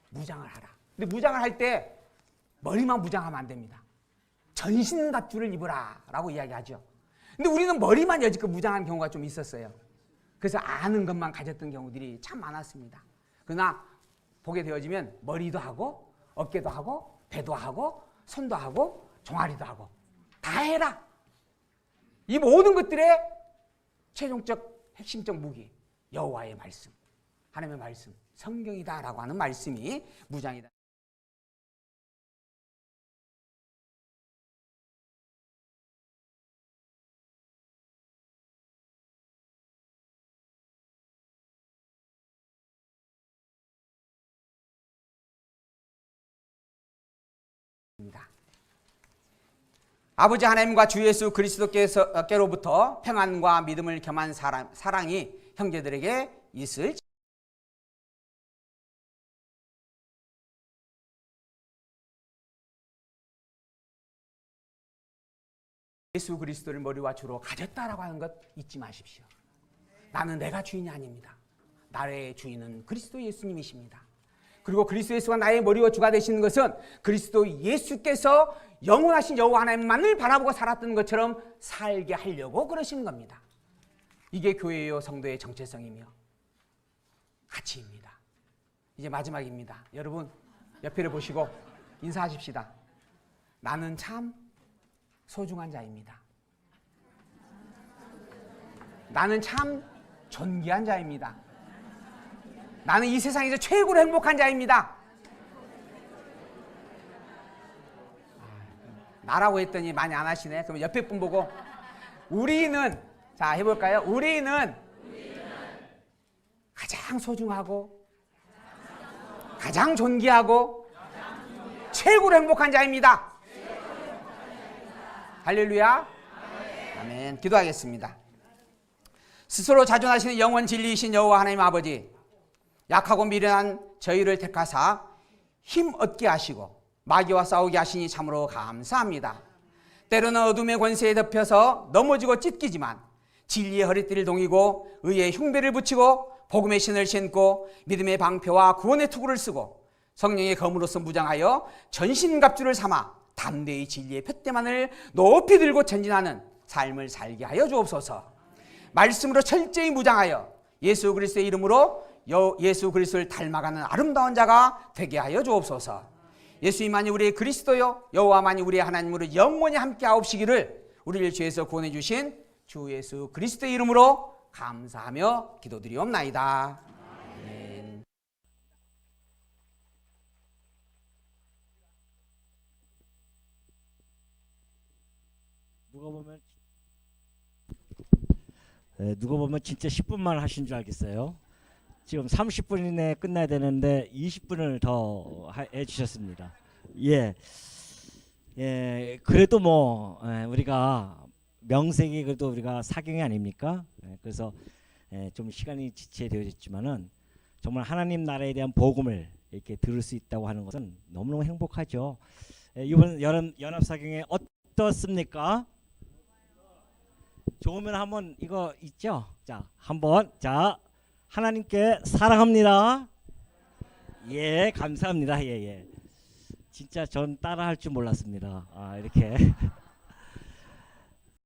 무장을 하라. 근데 무장을 할 때 머리만 무장하면 안 됩니다. 전신갑주를 입으라 라고 이야기하죠. 근데 우리는 머리만 여지껏 무장한 경우가 좀 있었어요. 그래서 아는 것만 가졌던 경우들이 참 많았습니다. 그러나 보게 되어지면 머리도 하고 어깨도 하고 배도 하고 손도 하고 종아리도 하고 다 해라. 이 모든 것들의 최종적 핵심적 무기 여호와의 말씀, 하나님의 말씀, 성경이다라고 하는 말씀이 무장이다. 아버지 하나님과 주 예수 그리스도께로부터 평안과 믿음을 겸한 사랑이 형제들에게 있을 예수 그리스도를 머리와 주로 가졌다라고 하는 것 잊지 마십시오. 나는 내가 주인이 아닙니다. 나의 주인은 그리스도 예수님이십니다. 그리고 그리스도 예수가 나의 머리와 주가 되시는 것은 그리스도 예수께서 영원하신 여호와 하나님만을 바라보고 살았던 것처럼 살게 하려고 그러시는 겁니다. 이게 교회요 성도의 정체성이며 가치입니다. 이제 마지막입니다. 여러분 옆에를 보시고 인사하십시다. 나는 참 소중한 자입니다. 나는 참 존귀한 자입니다. 나는 이 세상에서 최고로 행복한 자입니다. 나라고 했더니 많이 안 하시네. 그럼 옆에 분 보고 우리는, 자 해볼까요? 우리는 가장 소중하고 가장 존귀하고 최고로 행복한 자입니다. 할렐루야. 아멘. 기도하겠습니다. 스스로 자존하시는 영원 진리이신 여호와 하나님 아버지, 약하고 미련한 저희를 택하사 힘 얻게 하시고 마귀와 싸우게 하시니 참으로 감사합니다. 때로는 어둠의 권세에 덮여서 넘어지고 찢기지만 진리의 허리띠를 동이고 의의 흉배를 붙이고 복음의 신을 신고 믿음의 방패와 구원의 투구를 쓰고 성령의 검으로서 무장하여 전신갑주를 삼아 담대히 진리의 푯대만을 높이 들고 전진하는 삶을 살게 하여 주옵소서. 말씀으로 철저히 무장하여 예수 그리스도의 이름으로 예수 그리스도를 닮아가는 아름다운 자가 되게 하여 주옵소서. 예수님만이 우리의 그리스도요 여호와만이 우리의 하나님으로 영원히 함께 하옵시기를 우리를 죄에서 구원해 주신 주 예수 그리스도의 이름으로 감사하며 기도드리옵나이다. 아멘. 누가 보면 진짜 10분만 하신 줄 알겠어요. 지금 30분 이내에 끝나야 되는데 20분을 더 해주셨습니다. 예, 그래도 뭐 우리가 명색이 그래도 우리가 사경이 아닙니까? 그래서 좀 시간이 지체되어졌지만은 정말 하나님 나라에 대한 복음을 이렇게 들을 수 있다고 하는 것은 너무너무 행복하죠. 이번 연합사경에 어떻습니까? 좋으면 한번 이거 있죠? 자, 한번 자. 하나님께 사랑합니다. 예, 감사합니다. 예. 진짜 전 따라할 줄 몰랐습니다. 이렇게